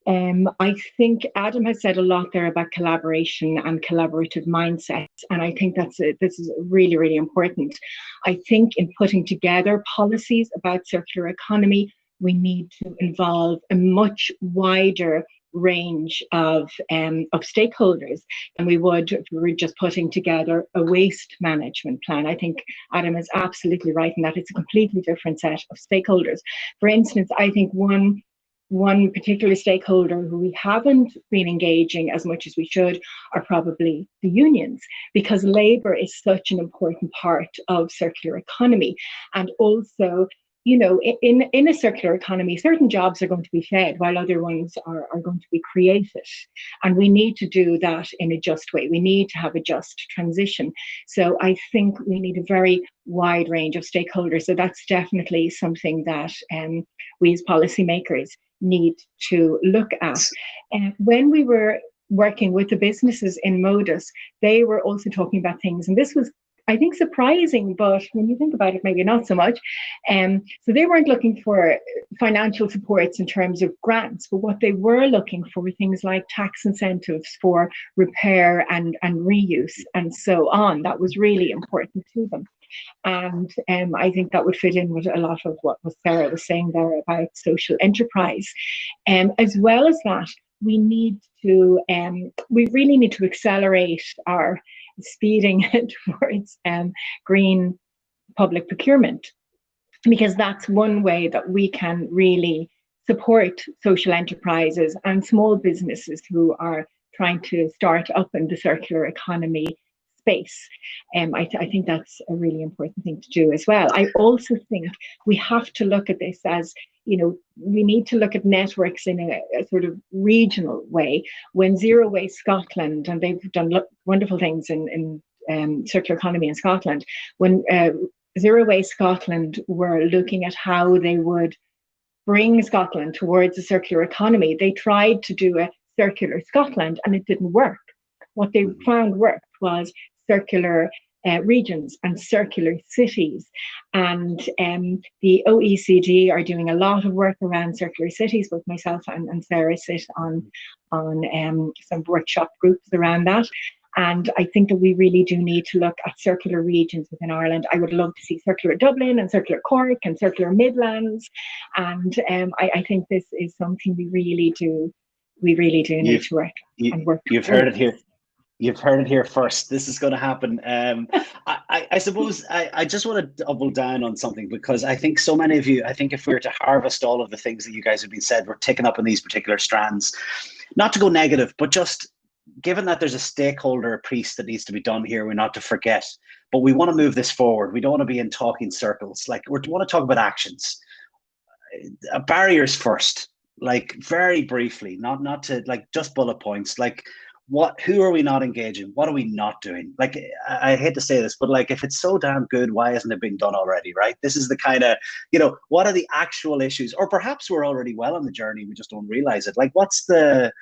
I think Adam has said a lot there about collaboration and collaborative mindsets, and I think this is really, really important. I think in putting together policies about circular economy, we need to involve a much wider range of stakeholders than we would if we were just putting together a waste management plan. I think Adam is absolutely right in that it's a completely different set of stakeholders. For instance, I think one particular stakeholder who we haven't been engaging as much as we should are probably the unions, because labour is such an important part of circular economy. And also, in a circular economy, certain jobs are going to be fed while other ones are going to be created. And we need to do that in a just way. We need to have a just transition. So I think we need a very wide range of stakeholders. So that's definitely something that we as policymakers need to look at. When we were working with the businesses in Modus, they were also talking about things, and this was I think, surprising, but when you think about it, maybe not so much. So they weren't looking for financial supports in terms of grants, but what they were looking for were things like tax incentives for repair and reuse and so on. That was really important to them. And I think that would fit in with a lot of what Sarah was saying there about social enterprise. As well as that, we really need to accelerate our speeding towards green public procurement, because that's one way that we can really support social enterprises and small businesses who are trying to start up in the circular economy space. I think that's a really important thing to do as well. I also think we have to look at this as, we need to look at networks in a sort of regional way. When Zero Waste Scotland, and they've done wonderful things in circular economy in Scotland, when Zero Waste Scotland were looking at how they would bring Scotland towards a circular economy, they tried to do a circular Scotland and it didn't work. What they found worked was circular regions and circular cities. And the OECD are doing a lot of work around circular cities. Both myself and Sarah sit on some workshop groups around that. And I think that we really do need to look at circular regions within Ireland. I would love to see circular Dublin and circular Cork and circular Midlands. And I think this is something we really do need to work and work. You've heard it here. You've heard it here first. This is going to happen. I suppose I just want to double down on something, because I think so many of you, I think if we were to harvest all of the things that you guys have been said, we're taking up in these particular strands, not to go negative, but just given that there's a stakeholder piece that needs to be done here, we're not to forget, but we want to move this forward. We don't want to be in talking circles. Like, we want to talk about actions, barriers first, like very briefly, not to like just bullet points, like, who are we not engaging? What are we not doing? Like, I hate to say this, but like, if it's so damn good, why hasn't it been done already, right? This is the kind of, what are the actual issues? Or perhaps we're already well on the journey, we just don't realize it. Like, what's the,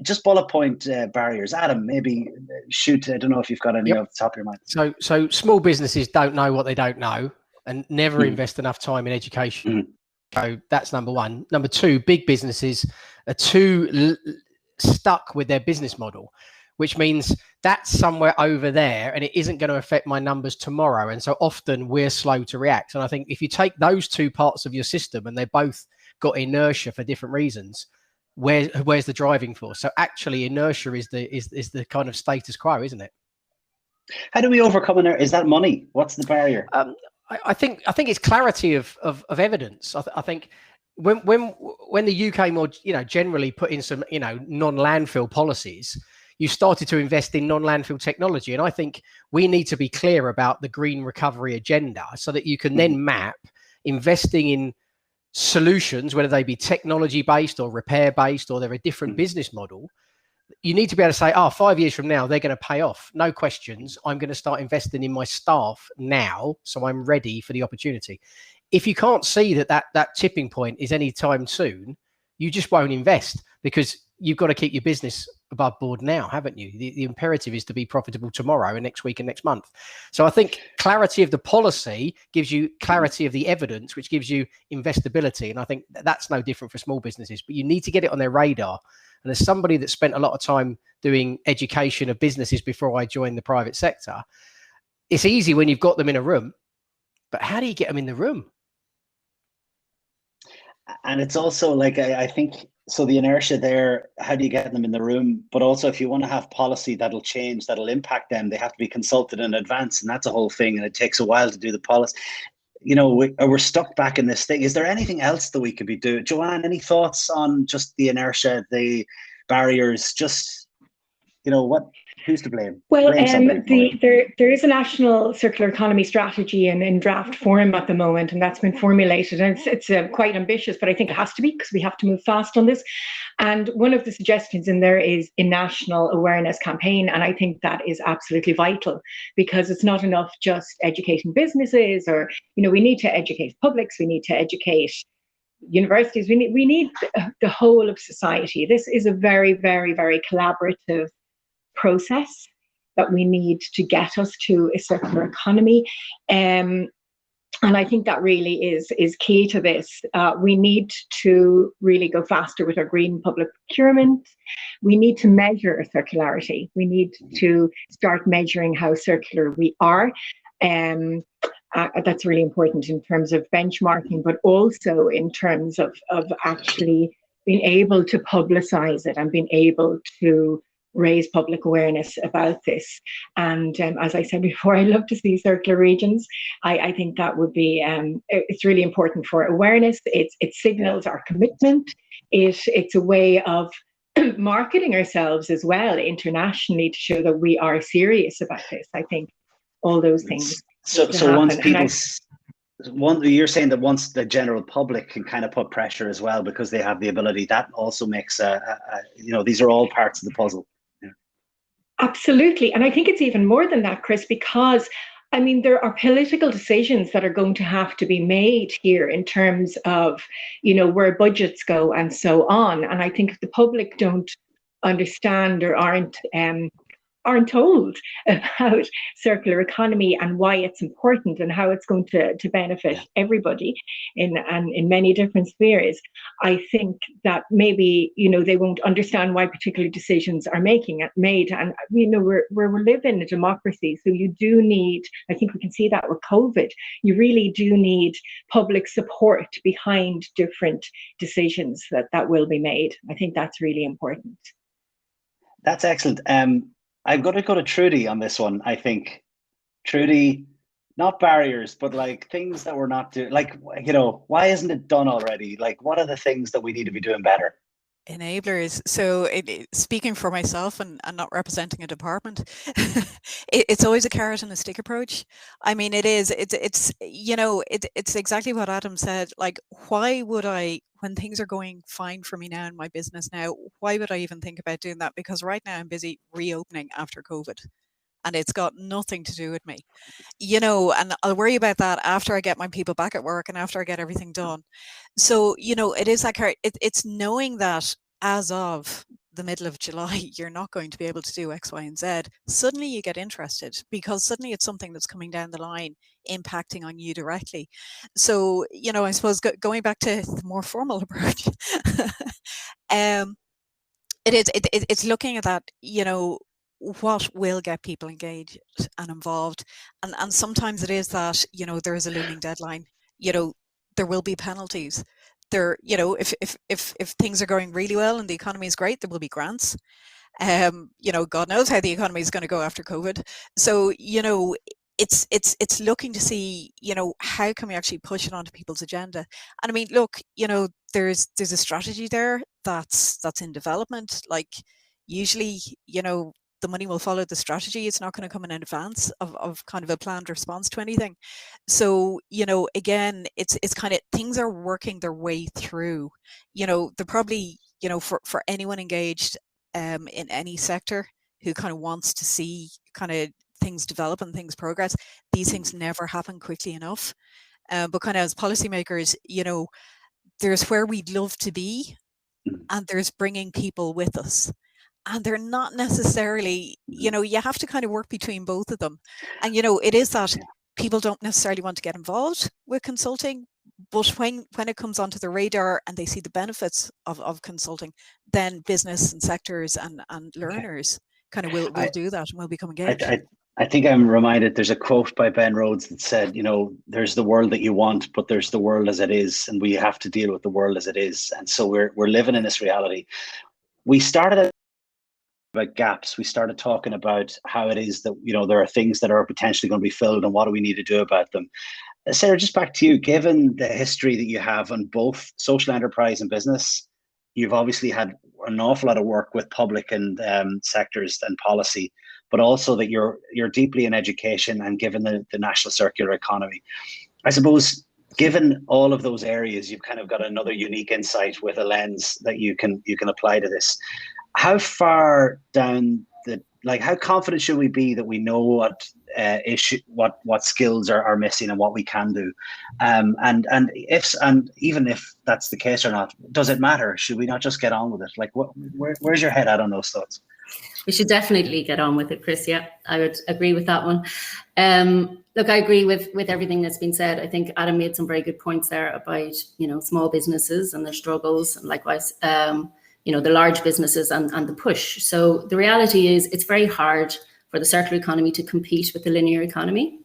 just bullet point barriers? Adam, maybe shoot, I don't know if you've got any off the top of your mind. So small businesses don't know what they don't know and never invest enough time in education. So that's number one. Number two, big businesses are too stuck with their business model, which means that's somewhere over there and it isn't going to affect my numbers tomorrow. And so often we're slow to react. And I think if you take those two parts of your system and they both got inertia for different reasons, where's the driving force? So actually inertia is the kind of status quo, isn't it? How do we overcome inertia? Is that money? What's the barrier? I think it's clarity of evidence. I think when the UK more generally put in some non-landfill policies, you started to invest in non-landfill technology, and I think we need to be clear about the green recovery agenda so that you can then map investing in solutions, whether they be technology based or repair based or they're a different business model. You need to be able to say, 5 years from now, they're going to pay off. No questions. I'm going to start investing in my staff now, so I'm ready for the opportunity. If you can't see that tipping point is anytime soon, you just won't invest, because you've got to keep your business above board now, haven't you? The imperative is to be profitable tomorrow and next week and next month. So I think clarity of the policy gives you clarity of the evidence, which gives you investability. And I think that's no different for small businesses, but you need to get it on their radar. And as somebody that spent a lot of time doing education of businesses before I joined the private sector, it's easy when you've got them in a room, but how do you get them in the room? And it's also like, I think, so the inertia there, how do you get them in the room? But also, if you want to have policy that'll change, that'll impact them, they have to be consulted in advance. And that's a whole thing. And it takes a while to do the policy. We're stuck back in this thing. Is there anything else that we could be doing? Joanne, any thoughts on just the inertia, the barriers, just, who's to blame? Well, there is a national circular economy strategy in draft form at the moment, and that's been formulated. And it's quite ambitious, but I think it has to be, because we have to move fast on this. And one of the suggestions in there is a national awareness campaign. And I think that is absolutely vital, because it's not enough just educating businesses, or, we need to educate publics, we need to educate universities, we need the whole of society. This is a very, very, very collaborative process. that we need to get us to a circular economy. And I think that really is key to this. We need to really go faster with our green public procurement. We need to measure circularity. We need to start measuring how circular we are. That's really important in terms of benchmarking, but also in terms of actually being able to publicize it and being able to raise public awareness about this. And as I said before, I love to see circular regions. I think that would be, it's really important for awareness. It signals our commitment. It's a way of marketing ourselves as well internationally to show that we are serious about this. I think all those things. So once people, you're saying that once the general public can kind of put pressure as well because they have the ability, that also makes these are all parts of the puzzle. Absolutely. And I think it's even more than that, Chris, because I mean, there are political decisions that are going to have to be made here in terms of, where budgets go and so on. And I think if the public don't understand or aren't told about circular economy and why it's important and how it's going to benefit everybody in many different spheres, I think that maybe they won't understand why particular decisions are made. And we're living in a democracy, so you do need, I think we can see that with COVID, you really do need public support behind different decisions that will be made. I think that's really important. That's excellent. I'm going to go to Trudy on this one. I think, Trudy, not barriers, but like things that we're not doing. Like, why isn't it done already? Like, what are the things that we need to be doing better? Enablers. So speaking for myself and not representing a department, it's always a carrot and a stick approach. I mean, it's exactly what Adam said. Like, why would I, when things are going fine for me now in my business now, why would I even think about doing that? Because right now I'm busy reopening after COVID. And it's got nothing to do with me, and I'll worry about that after I get my people back at work and after I get everything done. So, it is that it's knowing that as of the middle of July, you're not going to be able to do X, Y, and Z. Suddenly you get interested because suddenly it's something that's coming down the line, impacting on you directly. So, I suppose going back to the more formal approach, it's looking at that, what will get people engaged and involved, and sometimes it is that there is a looming deadline. There will be penalties. There, if things are going really well and the economy is great, there will be grants. God knows how the economy is going to go after COVID. So it's looking to see how can we actually push it onto people's agenda. And I mean, look, there's a strategy there that's in development. Like, usually the money will follow the strategy. It's not going to come in advance of kind of a planned response to anything. So, again, it's kind of, things are working their way through. They're probably, for anyone engaged in any sector who kind of wants to see kind of things develop and things progress, these things never happen quickly enough. But kind of as policymakers, there's where we'd love to be, and there's bringing people with us. And they're not necessarily, you have to kind of work between both of them. And, it is that people don't necessarily want to get involved with consulting, but when it comes onto the radar and they see the benefits of consulting, then business and sectors and learners kind of will do that and will become engaged. I think I'm reminded, there's a quote by Ben Rhodes that said, there's the world that you want, but there's the world as it is, and we have to deal with the world as it is. And so we're living in this reality. We started about gaps. We started talking about how it is that, there are things that are potentially going to be filled and what do we need to do about them. Sarah, just back to you, given the history that you have on both social enterprise and business, you've obviously had an awful lot of work with public and sectors and policy, but also that you're deeply in education and given the national circular economy. I suppose, given all of those areas, you've kind of got another unique insight with a lens that you can apply to this. How far down how confident should we be that we know what skills are missing and what we can do? And even if that's the case or not, does it matter? Should we not just get on with it? Like, where's your head at on those thoughts? We should definitely get on with it, Chris. Yeah, I would agree with that one. Look, I agree with everything that's been said. I think Adam made some very good points there about, small businesses and their struggles, and likewise, the large businesses and the push. So the reality is it's very hard for the circular economy to compete with the linear economy,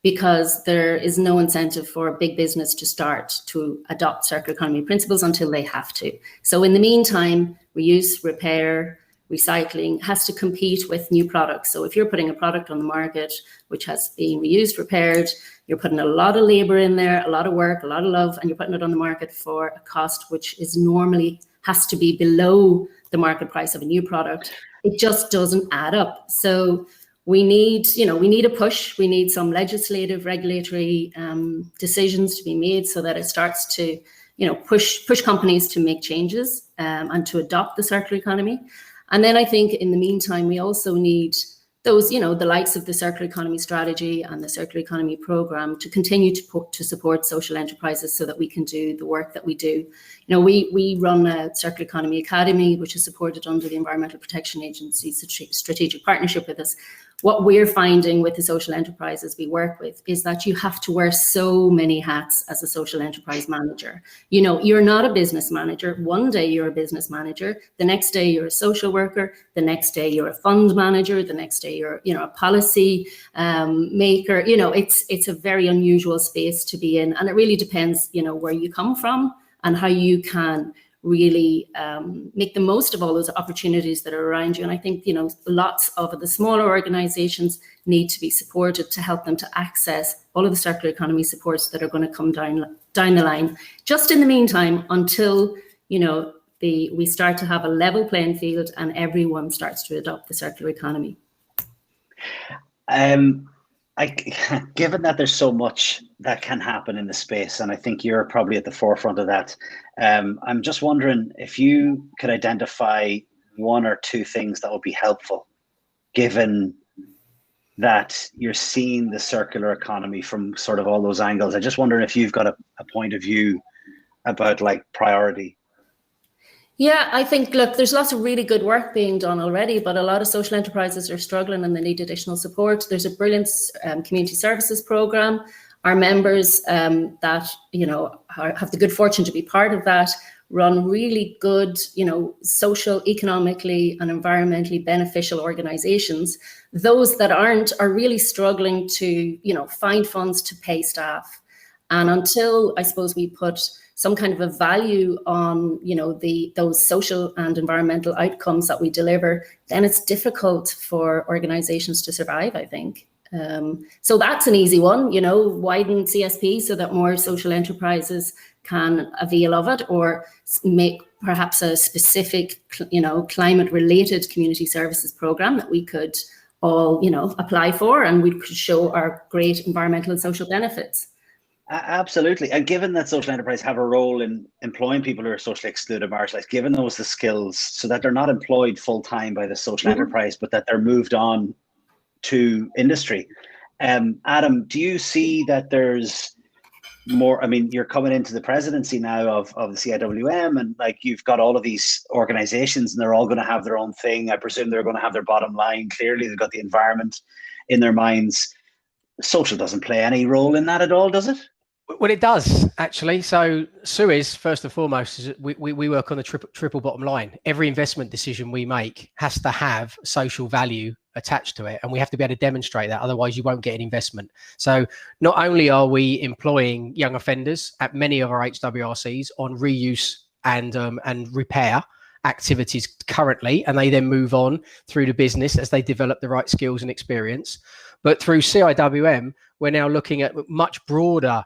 because there is no incentive for a big business to start to adopt circular economy principles until they have to. So in the meantime, reuse, repair, recycling has to compete with new products. So if you're putting a product on the market which has been reused, repaired, you're putting a lot of labor in there, a lot of work, a lot of love, and you're putting it on the market for a cost which is normally has to be below the market price of a new product. It just doesn't add up. So we need a push. We need some legislative, regulatory decisions to be made so that it starts to, push companies to make changes and to adopt the circular economy. And then I think in the meantime, we also need those, the likes of the circular economy strategy and the circular economy program to continue to support social enterprises so that we can do the work that we do. We run a circular economy academy, which is supported under the Environmental Protection Agency's strategic partnership with us. What we're finding with the social enterprises we work with is that you have to wear so many hats as a social enterprise manager. You're not a business manager. One day you're a business manager. The next day you're a social worker. The next day you're a fund manager. The next day you're, a policy maker. It's a very unusual space to be in. And it really depends, where you come from and how you can really make the most of all those opportunities that are around you. And I think, lots of the smaller organizations need to be supported to help them to access all of the circular economy supports that are going to come down the line. Just in the meantime, until, we start to have a level playing field and everyone starts to adopt the circular economy. Given that there's so much that can happen in the space, and I think you're probably at the forefront of that, I'm just wondering if you could identify one or two things that would be helpful, given that you're seeing the circular economy from sort of all those angles. I just wonder if you've got a point of view about priority. Yeah, I think, look, there's lots of really good work being done already, but a lot of social enterprises are struggling and they need additional support. There's a brilliant community services program. Our members that, have the good fortune to be part of that run really good, social, economically and environmentally beneficial organizations. Those that aren't are really struggling to, find funds to pay staff. And until, I suppose, we put some kind of a value on, those social and environmental outcomes that we deliver, then it's difficult for organizations to survive, I think. So that's an easy one, widen CSP so that more social enterprises can avail of it, or make perhaps a specific, climate related community services program that we could all, apply for, and we could show our great environmental and social benefits. Absolutely. And given that social enterprise have a role in employing people who are socially excluded, marginalized, given those the skills so that they're not employed full time by the social enterprise, but that they're moved on to industry. Adam, do you see that there's more? I mean, you're coming into the presidency now of the CIWM, and you've got all of these organizations and they're all going to have their own thing. I presume they're going to have their bottom line. Clearly, they've got the environment in their minds. Social doesn't play any role in that at all, does it? Well, it does, actually. So SUEZ, first and foremost, is we work on the triple bottom line. Every investment decision we make has to have social value attached to it, and we have to be able to demonstrate that. Otherwise, you won't get an investment. So not only are we employing young offenders at many of our HWRCs on reuse and repair activities currently, and they then move on through the business as they develop the right skills and experience. But through CIWM, we're now looking at a much broader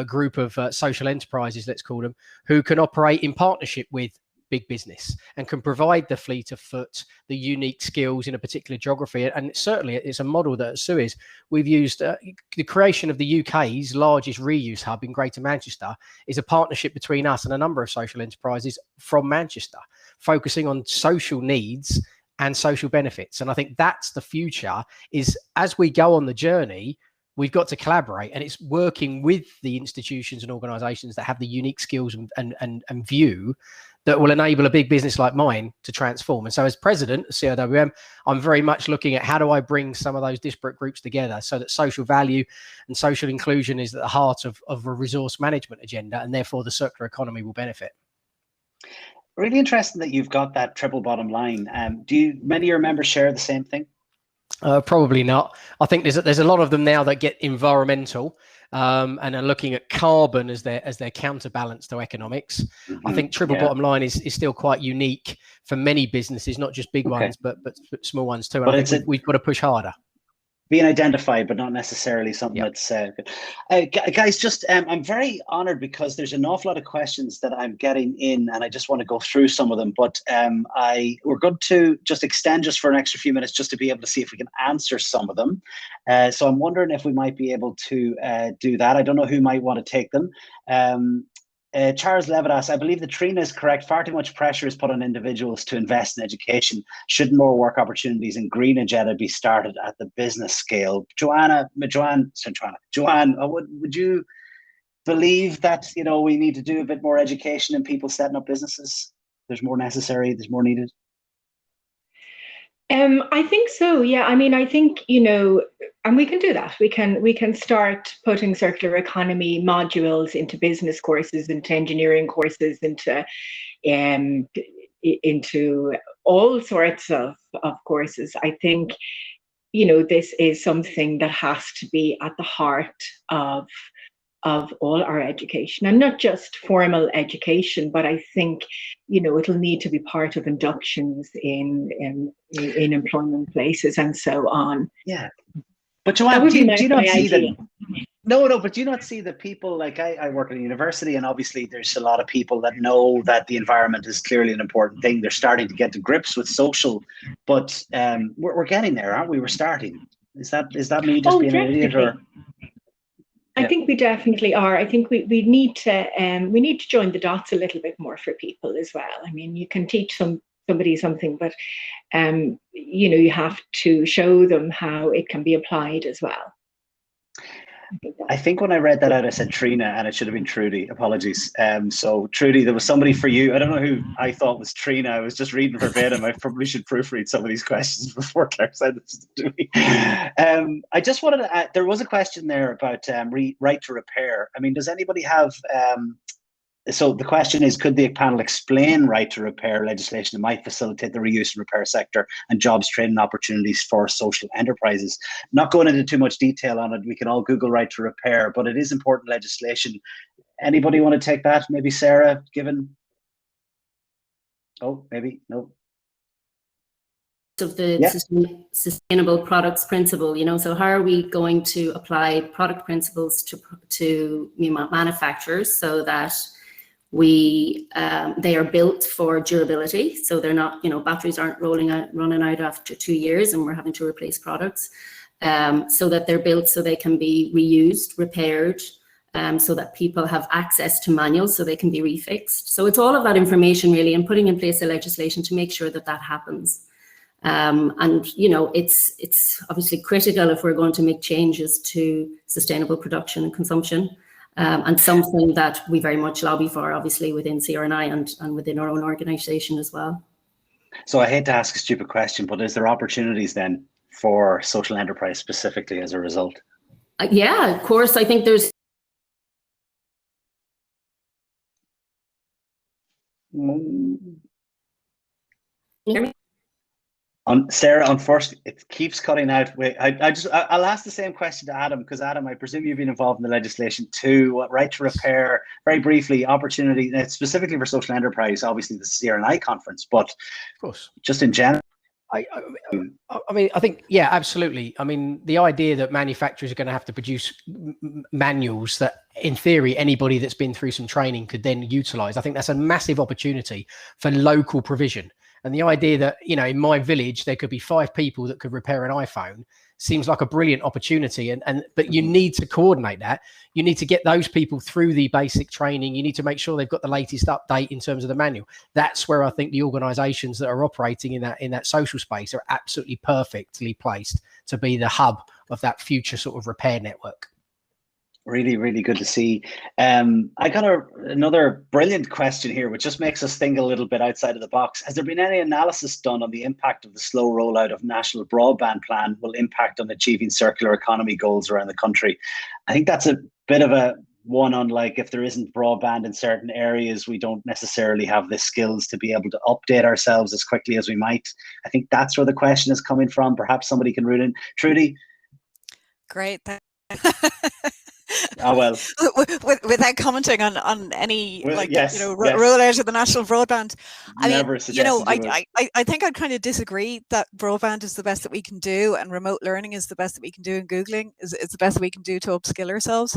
group of social enterprises, let's call them, who can operate in partnership with big business and can provide the fleet of foot, the unique skills in a particular geography. And certainly it's a model that at SUEZ we've used. The creation of the UK's largest reuse hub in Greater Manchester is a partnership between us and a number of social enterprises from Manchester, focusing on social needs and social benefits. And I think that's the future, is as we go on the journey, we've got to collaborate, and it's working with the institutions and organizations that have the unique skills and view that will enable a big business like mine to transform. And so as president of CIWM, I'm very much looking at how do I bring some of those disparate groups together so that social value and social inclusion is at the heart of a resource management agenda, and therefore the circular economy will benefit. Really interesting that you've got that triple bottom line. Do many of your members share the same thing? Probably not. I think there's a lot of them now that get environmental and are looking at carbon as their counterbalance to economics. Mm-hmm. I think triple bottom line is still quite unique for many businesses, not just big ones, but small ones too. And but I think we've got to push harder. Being identified, but not necessarily something that's good. Guys, just I'm very honored because there's an awful lot of questions that I'm getting in, and I just want to go through some of them. But we're going to just extend just for an extra few minutes just to be able to see if we can answer some of them. So I'm wondering if we might be able to do that. I don't know who might want to take them. Charles Levitt asks, I believe that Trina is correct. Far too much pressure is put on individuals to invest in education. Shouldn't more work opportunities in green agenda be started at the business scale? Joanne, would you believe that, you know, we need to do a bit more education in people setting up businesses? There's more necessary, there's more needed? I think so. Yeah. I mean, I think, you know, and we can do that. We can start putting circular economy modules into business courses, into engineering courses, into all sorts of courses. I think, you know, this is something that has to be at the heart of all our education, and not just formal education, but I think, you know, it'll need to be part of inductions in employment places and so on. Yeah, but Joanne, do you not see that? No, but do you not see that people, like I work at a university, and obviously there's a lot of people that know that the environment is clearly an important thing. They're starting to get to grips with social, but we're getting there, aren't we? We're starting. Is that me just being an idiot, or? I think we definitely are. I think we need to join the dots a little bit more for people as well. I mean, you can teach somebody something, but you know, you have to show them how it can be applied as well. I think when I read that out, I said Trina, and it should have been Trudy. Apologies. So Trudy, there was somebody for you. I don't know who I thought was Trina. I was just reading verbatim. I probably should proofread some of these questions before Claire said this to me. I just wanted to add, there was a question there about right to repair. I mean, does anybody have? So the question is, could the panel explain right to repair legislation that might facilitate the reuse and repair sector and jobs training opportunities for social enterprises? Not going into too much detail on it, we can all Google right to repair, but it is important legislation. Anybody want to take that? Maybe Sarah, given? Oh, maybe, no. Of the sustainable products principle, you know, so how are we going to apply product principles to manufacturers so that they are built for durability, so they're not, you know, batteries aren't running out after 2 years and we're having to replace products, so that they're built so they can be reused, repaired, so that people have access to manuals so they can be refixed. So it's all of that information really, and putting in place the legislation to make sure that that happens. And you know, it's obviously critical if we're going to make changes to sustainable production and consumption. And something that we very much lobby for, obviously, within CRNI and within our own organisation as well. So I hate to ask a stupid question, but is there opportunities then for social enterprise specifically as a result? Yeah, of course. I think there's. Sarah, unfortunately, it keeps cutting out. Wait, I'll ask the same question to Adam, because Adam, I presume you've been involved in the legislation too. What right to repair, very briefly, opportunity specifically for social enterprise, obviously the CRNI conference, but of course, just in general. I mean, I think, yeah, absolutely. I mean, the idea that manufacturers are going to have to produce manuals that, in theory, anybody that's been through some training could then utilize, I think that's a massive opportunity for local provision. And the idea that, you know, in my village, there could be 5 people that could repair an iPhone seems like a brilliant opportunity. But you need to coordinate that. You need to get those people through the basic training. You need to make sure they've got the latest update in terms of the manual. That's where I think the organisations that are operating in that social space are absolutely perfectly placed to be the hub of that future sort of repair network. Really, really good to see. I got another brilliant question here, which just makes us think a little bit outside of the box. Has there been any analysis done on the impact of the slow rollout of National Broadband Plan will impact on achieving circular economy goals around the country? I think that's a bit of a one on, like, if there isn't broadband in certain areas, we don't necessarily have the skills to be able to update ourselves as quickly as we might. I think that's where the question is coming from. Perhaps somebody can root in. Trudy? Great. Oh, well. Without commenting on any, Well, like, yes, you know, yes. rollout of the national broadband. I Never mean, suggested you know, you would. I think I'd kind of disagree that broadband is the best that we can do and remote learning is the best that we can do, and Googling is the best that we can do to upskill ourselves.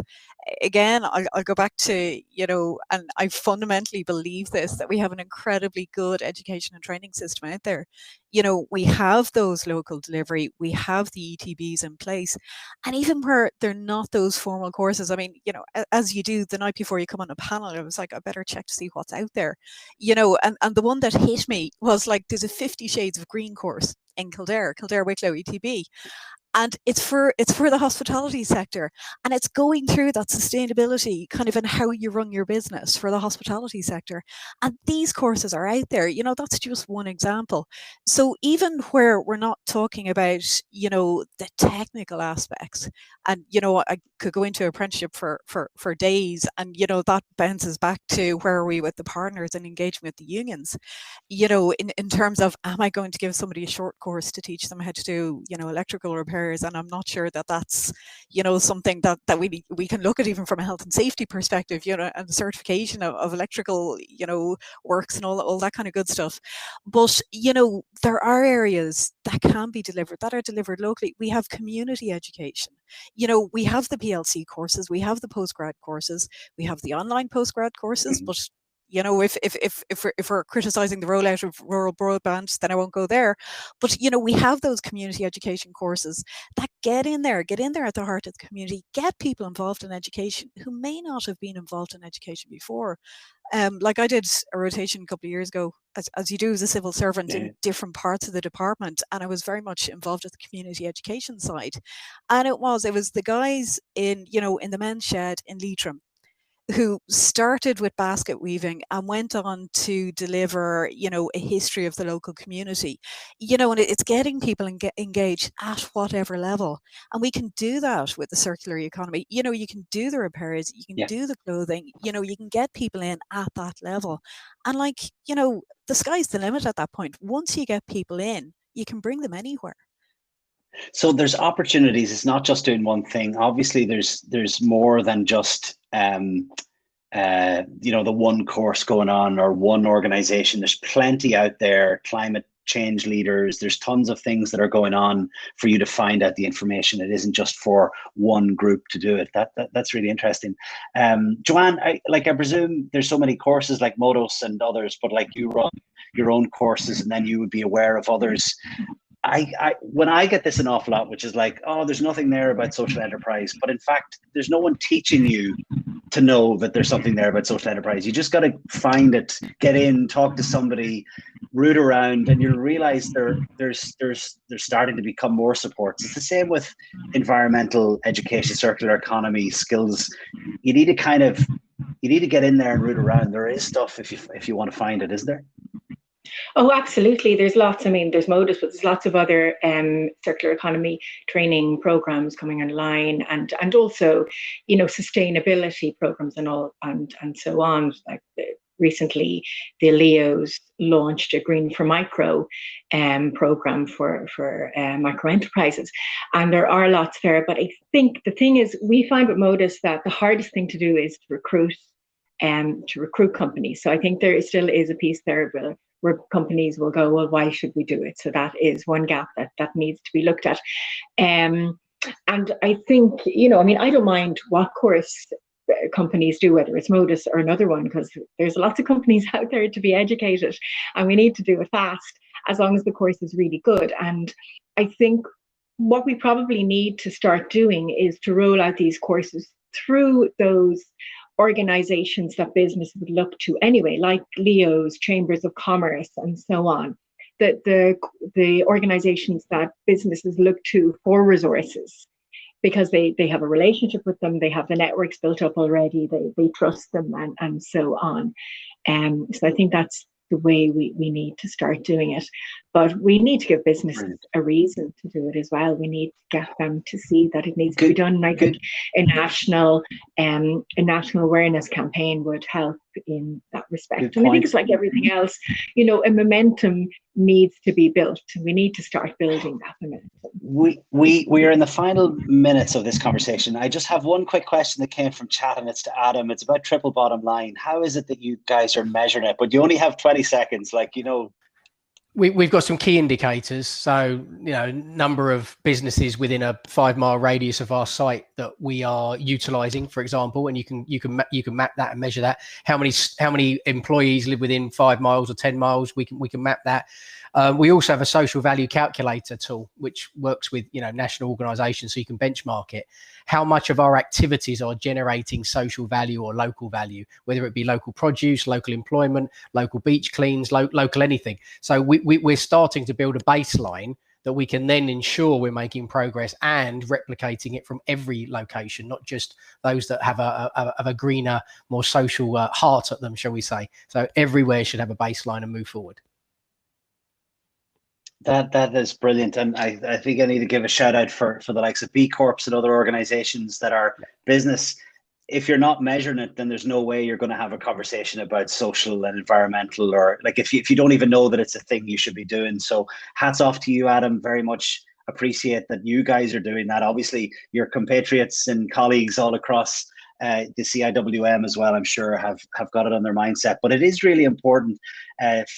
Again, I'll go back to, you know, and I fundamentally believe this, that we have an incredibly good education and training system out there. You know, we have those local delivery, we have the ETBs in place, and even where they're not those formal courses, I mean, you know, as you do the night before you come on a panel, I was like, I better check to see what's out there, you know, and the one that hit me was like, there's a 50 Shades of Green course in Kildare Wicklow ETB. And it's for the hospitality sector, and it's going through that sustainability kind of in how you run your business for the hospitality sector. And these courses are out there, you know, that's just one example. So even where we're not talking about, you know, the technical aspects, and, you know, I could go into apprenticeship for days, and, you know, that bounces back to where are we with the partners and engaging with the unions, you know, in terms of, am I going to give somebody a short course to teach them how to do, you know, electrical repair? And I'm not sure that that's, you know, something that we can look at even from a health and safety perspective, you know, and the certification of electrical, you know, works and all that kind of good stuff. But, you know, there are areas that can be delivered, that are delivered locally. We have community education. You know, we have the PLC courses, we have the postgrad courses, we have the online postgrad courses, but, you know, if we're criticising the rollout of rural broadband, then I won't go there. But, you know, we have those community education courses that get in there at the heart of the community, get people involved in education who may not have been involved in education before. Like I did a rotation a couple of years ago, as you do as a civil servant, in different parts of the department, and I was very much involved with the community education side. And it was the guys in, you know, in the men's shed in Leitrim, who started with basket weaving and went on to deliver, you know, a history of the local community, you know, and it's getting people engaged at whatever level. And we can do that with the circular economy. You know, you can do the repairs, you can do the clothing, you know, you can get people in at that level. And, like, you know, the sky's the limit at that point. Once you get people in, you can bring them anywhere. So there's opportunities. It's not just doing one thing. Obviously, there's more than just you know, the one course going on or one organization. There's plenty out there. Climate change leaders. There's tons of things that are going on for you to find out the information. It isn't just for one group to do it. That's really interesting. Joanne, I presume there's so many courses like Modos and others, but like you run your own courses and then you would be aware of others. When I get this an awful lot, which is like, oh, there's nothing there about social enterprise, but in fact, there's no one teaching you to know that there's something there about social enterprise. You just got to find it, get in, talk to somebody, root around, and you'll realize there's starting to become more supports. It's the same with environmental education, circular economy, skills. You need to get in there and root around. There is stuff if you want to find it, isn't there? Oh, absolutely. There's lots. I mean, there's Modus, but there's lots of other circular economy training programs coming online, and also, you know, sustainability programs and all, and so on. Like recently, the LEOs launched a Green for Micro program for micro enterprises, and there are lots there. But I think the thing is, we find with Modus that the hardest thing to do is to recruit companies. So I think there still is a piece there where companies will go, well, why should we do it? So that is one gap that needs to be looked at. And I think, you know, I mean, I don't mind what course companies do, whether it's Modus or another one, because there's lots of companies out there to be educated, and we need to do it fast, as long as the course is really good. And I think what we probably need to start doing is to roll out these courses through those organizations that business would look to anyway, like LEOs, chambers of commerce, and so on. The organizations that businesses look to for resources, because they have a relationship with them, they have the networks built up already, they trust them, and so on. So I think that's the way we need to start doing it. But we need to give businesses a reason to do it as well. We need to get them to see that it needs to be done. And I think a national awareness campaign would help in that respect. And I think it's like everything else, you know, a momentum needs to be built. We need to start building that momentum. We are in the final minutes of this conversation. I just have one quick question that came from chat, and it's to Adam. It's about triple bottom line. How is it that you guys are measuring it? But you only have 20 seconds, like, you know. We've got some key indicators. So, you know, number of businesses within a 5-mile radius of our site that we are utilising, for example, and you can map that and measure that. How many employees live within 5 miles or 10 miles? We can map that. We also have a social value calculator tool, which works with, you know, national organisations, so you can benchmark it. How much of our activities are generating social value or local value, whether it be local produce, local employment, local beach cleans, local anything. So we're starting to build a baseline that we can then ensure we're making progress and replicating it from every location, not just those that have a greener, more social heart at them, shall we say. So everywhere should have a baseline and move forward. That is brilliant, and I think I need to give a shout out for the likes of B Corps and other organizations that are business. If you're not measuring it, then there's no way you're going to have a conversation about social and environmental, or like if you don't even know that it's a thing you should be doing. So hats off to you, Adam. Very much appreciate that you guys are doing that. Obviously, your compatriots and colleagues all across the CIWM as well, I'm sure, have got it on their mindset. But it is really important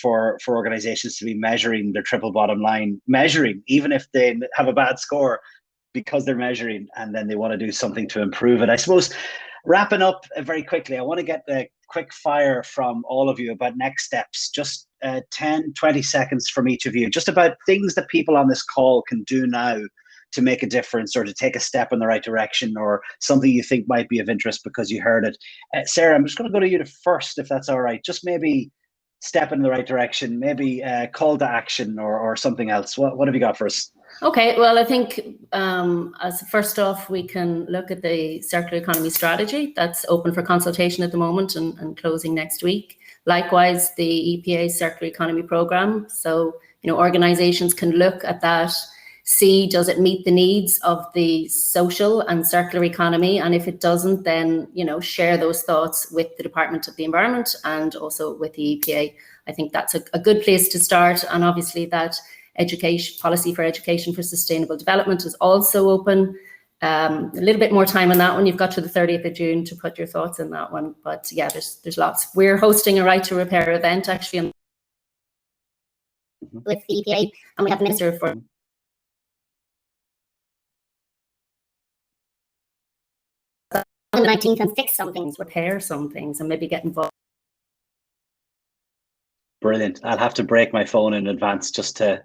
for organizations to be measuring their triple bottom line, measuring even if they have a bad score, because they're measuring and then they want to do something to improve it. I suppose, wrapping up very quickly, I want to get a quick fire from all of you about next steps, just 10, 20 seconds from each of you, just about things that people on this call can do now to make a difference or to take a step in the right direction, or something you think might be of interest because you heard it. Sarah, I'm just going to go to you first, if that's all right. Just maybe step in the right direction, maybe call to action or something else. What have you got for us? Okay, well, I think as first off, we can look at the circular economy strategy that's open for consultation at the moment and closing next week. Likewise, the EPA circular economy program. So, you know, organizations can look at that, see, does it meet the needs of the social and circular economy? And if it doesn't, then, you know, share those thoughts with the Department of the Environment and also with the EPA. I think that's a good place to start. And obviously that education policy for education for sustainable development is also open. A little bit more time on that one. You've got to the 30th of June to put your thoughts in that one. But yeah, there's lots. We're hosting a Right to Repair event actually with the EPA, and we have the Minister for on the 19th and fix some things, repair some things, and maybe get involved. Brilliant. I'll have to break my phone in advance just to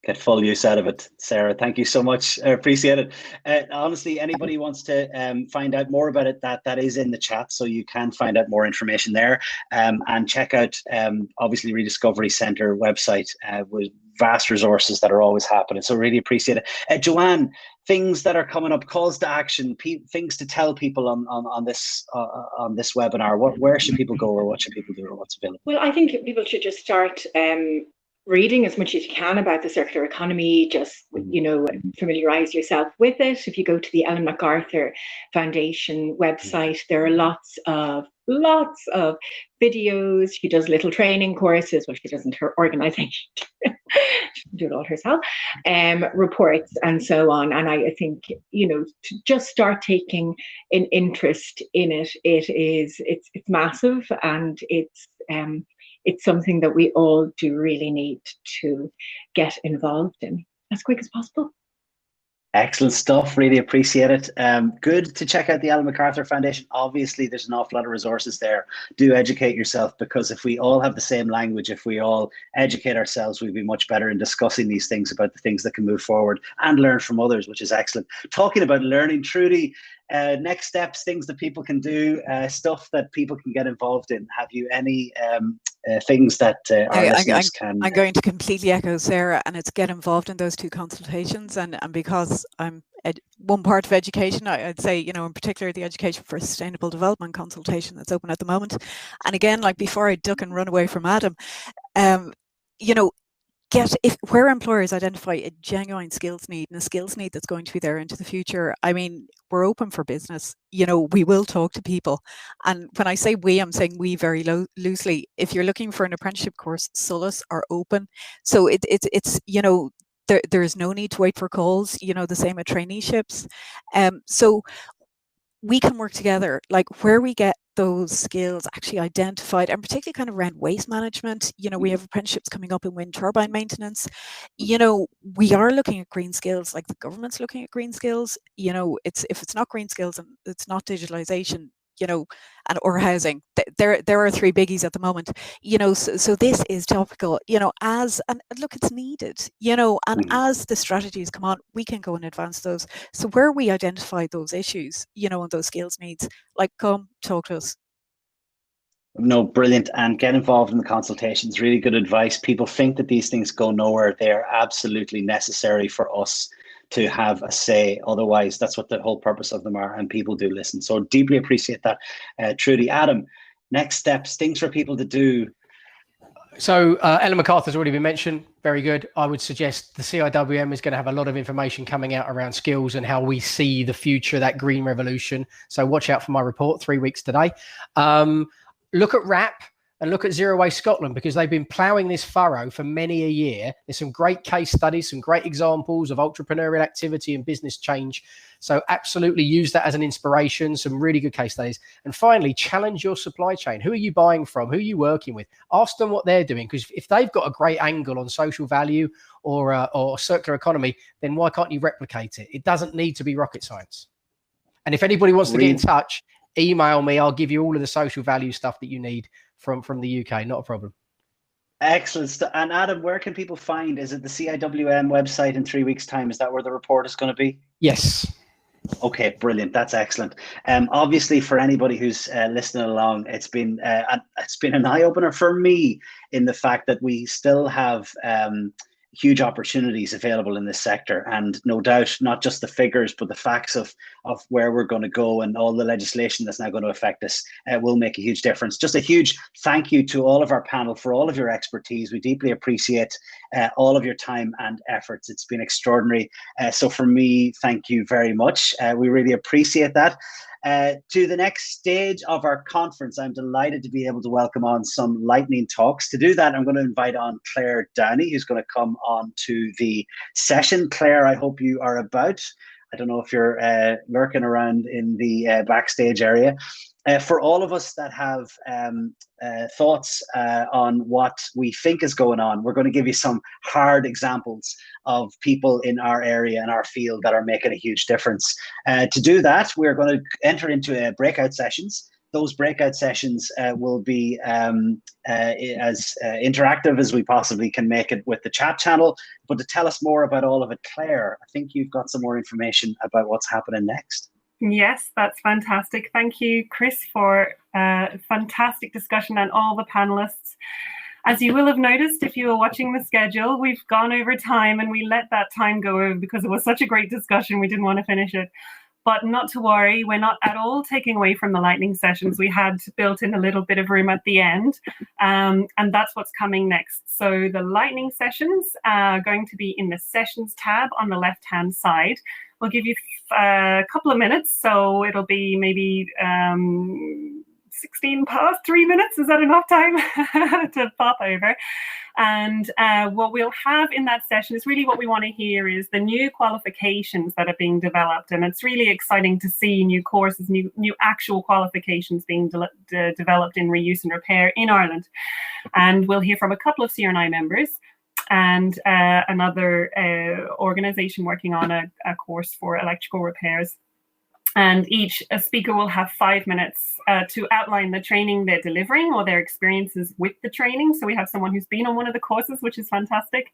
get full use out of it. Sarah, thank you so much. I appreciate it. Honestly, anybody wants to find out more about it, that is in the chat, so you can find out more information there, and check out obviously Rediscovery Centre website with vast resources that are always happening. So really appreciate it. Joanne, things that are coming up, calls to action, things to tell people on this webinar. Where should people go, or what should people do, or what's available? Well, I think people should just start reading as much as you can about the circular economy. Just, you know, familiarize yourself with it. If you go to the Ellen MacArthur Foundation website, there are lots of videos. She does little training courses. Well, she doesn't, her organization she can do it all herself, reports and so on. And I think, you know, to just start taking an interest in it, it's massive, and it's something that we all do really need to get involved in as quick as possible. Excellent stuff. Really appreciate it. Good to check out the Ellen MacArthur Foundation. Obviously, there's an awful lot of resources there. Do educate yourself, because if we all have the same language, if we all educate ourselves, we'd be much better in discussing these things, about the things that can move forward and learn from others, which is excellent. Talking about learning, Trudy, next steps, things that people can do, stuff that people can get involved in. Have you any things that our listeners can... I'm going to completely echo Sarah, and it's get involved in those two consultations. And because I'm one part of education. I'd say, you know, in particular, the Education for Sustainable Development consultation that's open at the moment. And again, like before I duck and run away from Adam, you know, where employers identify a genuine skills need and a skills need that's going to be there into the future. I mean, we're open for business. You know, we will talk to people. And when I say we, I'm saying we very loosely. If you're looking for an apprenticeship course, SUEZ are open. So it's you know, there's no need to wait for calls, you know, the same at traineeships. So we can work together, like where we get those skills actually identified, and particularly kind of around waste management. You know, we have apprenticeships coming up in wind turbine maintenance. You know, we are looking at green skills, like the government's looking at green skills. You know, if it's not green skills and it's not digitalization, you know, and or housing, there are three biggies at the moment. You know, so this is topical, you know, and look, it's needed, you know, and as the strategies come on, we can go and advance those. So where we identify those issues, you know, and those skills needs, like, come talk to us. No, brilliant. And get involved in the consultations. Really good advice. People think that these things go nowhere. They're absolutely necessary for us to have a say. Otherwise, that's what the whole purpose of them are, and people do listen. So deeply appreciate that, Trudy. Adam, next steps, things for people to do. So Ellen MacArthur's already been mentioned. Very good. I would suggest the CIWM is going to have a lot of information coming out around skills and how we see the future, that green revolution. So watch out for my report 3 weeks today. Look at RAP and look at Zero Waste Scotland, because they've been ploughing this furrow for many a year. There's some great case studies, some great examples of entrepreneurial activity and business change. So absolutely use that as an inspiration, some really good case studies. And finally, challenge your supply chain. Who are you buying from? Who are you working with? Ask them what they're doing, because if they've got a great angle on social value or circular economy, then why can't you replicate it? It doesn't need to be rocket science. And if anybody wants to get in touch, email me. I'll give you all of the social value stuff that you need from the UK. Not a problem. Excellent. And Adam, where can people find? Is it the CIWM website in 3 weeks' time? Is that where the report is going to be? Yes. Okay, brilliant. That's excellent. Obviously, for anybody who's listening along, it's been an eye opener for me in the fact that we still have huge opportunities available in this sector, and no doubt not just the figures but the facts of where we're going to go, and all the legislation that's now going to affect us will make a huge difference. Just a huge thank you to all of our panel for all of your expertise. We deeply appreciate all of your time and efforts. It's been extraordinary. So for me, thank you very much. We really appreciate that. To the next stage of our conference, I'm delighted to be able to welcome on some lightning talks. To do that, I'm going to invite on Claire Downey, who's going to come on to the session. Claire, I hope you are about. I don't know if you're lurking around in the backstage area. For all of us that have thoughts on what we think is going on, we're going to give you some hard examples of people in our area and our field that are making a huge difference. To do that, we're going to enter into breakout sessions. Those breakout sessions will be as interactive as we possibly can make it with the chat channel. But to tell us more about all of it, Claire, I think you've got some more information about what's happening next. Yes, that's fantastic. Thank you, Chris, for a fantastic discussion, and all the panelists. As you will have noticed, if you were watching the schedule, we've gone over time, and we let that time go over because it was such a great discussion. We didn't want to finish it. But not to worry, we're not at all taking away from the lightning sessions. We had built in a little bit of room at the end, and that's what's coming next. So the lightning sessions are going to be in the sessions tab on the left-hand side. We'll give you a couple of minutes, so it'll be maybe 16 past 3 minutes. Is that enough time to pop over? And what we'll have in that session is really what we want to hear is the new qualifications that are being developed. And it's really exciting to see new courses, new actual qualifications being developed in reuse and repair in Ireland. And we'll hear from a couple of CRNI members and another organisation working on a course for electrical repairs. And each speaker will have 5 minutes to outline the training they're delivering or their experiences with the training. So we have someone who's been on one of the courses, which is fantastic,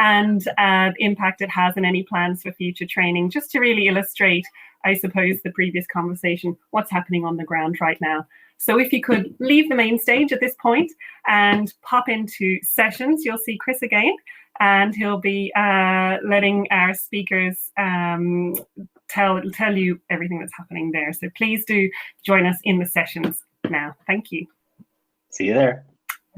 and the impact it has and any plans for future training, just to really illustrate, I suppose, the previous conversation, what's happening on the ground right now. So if you could leave the main stage at this point and pop into sessions, you'll see Chris again. and he'll be letting our speakers tell you everything that's happening there. So please do join us in the sessions now. Thank you. See you there.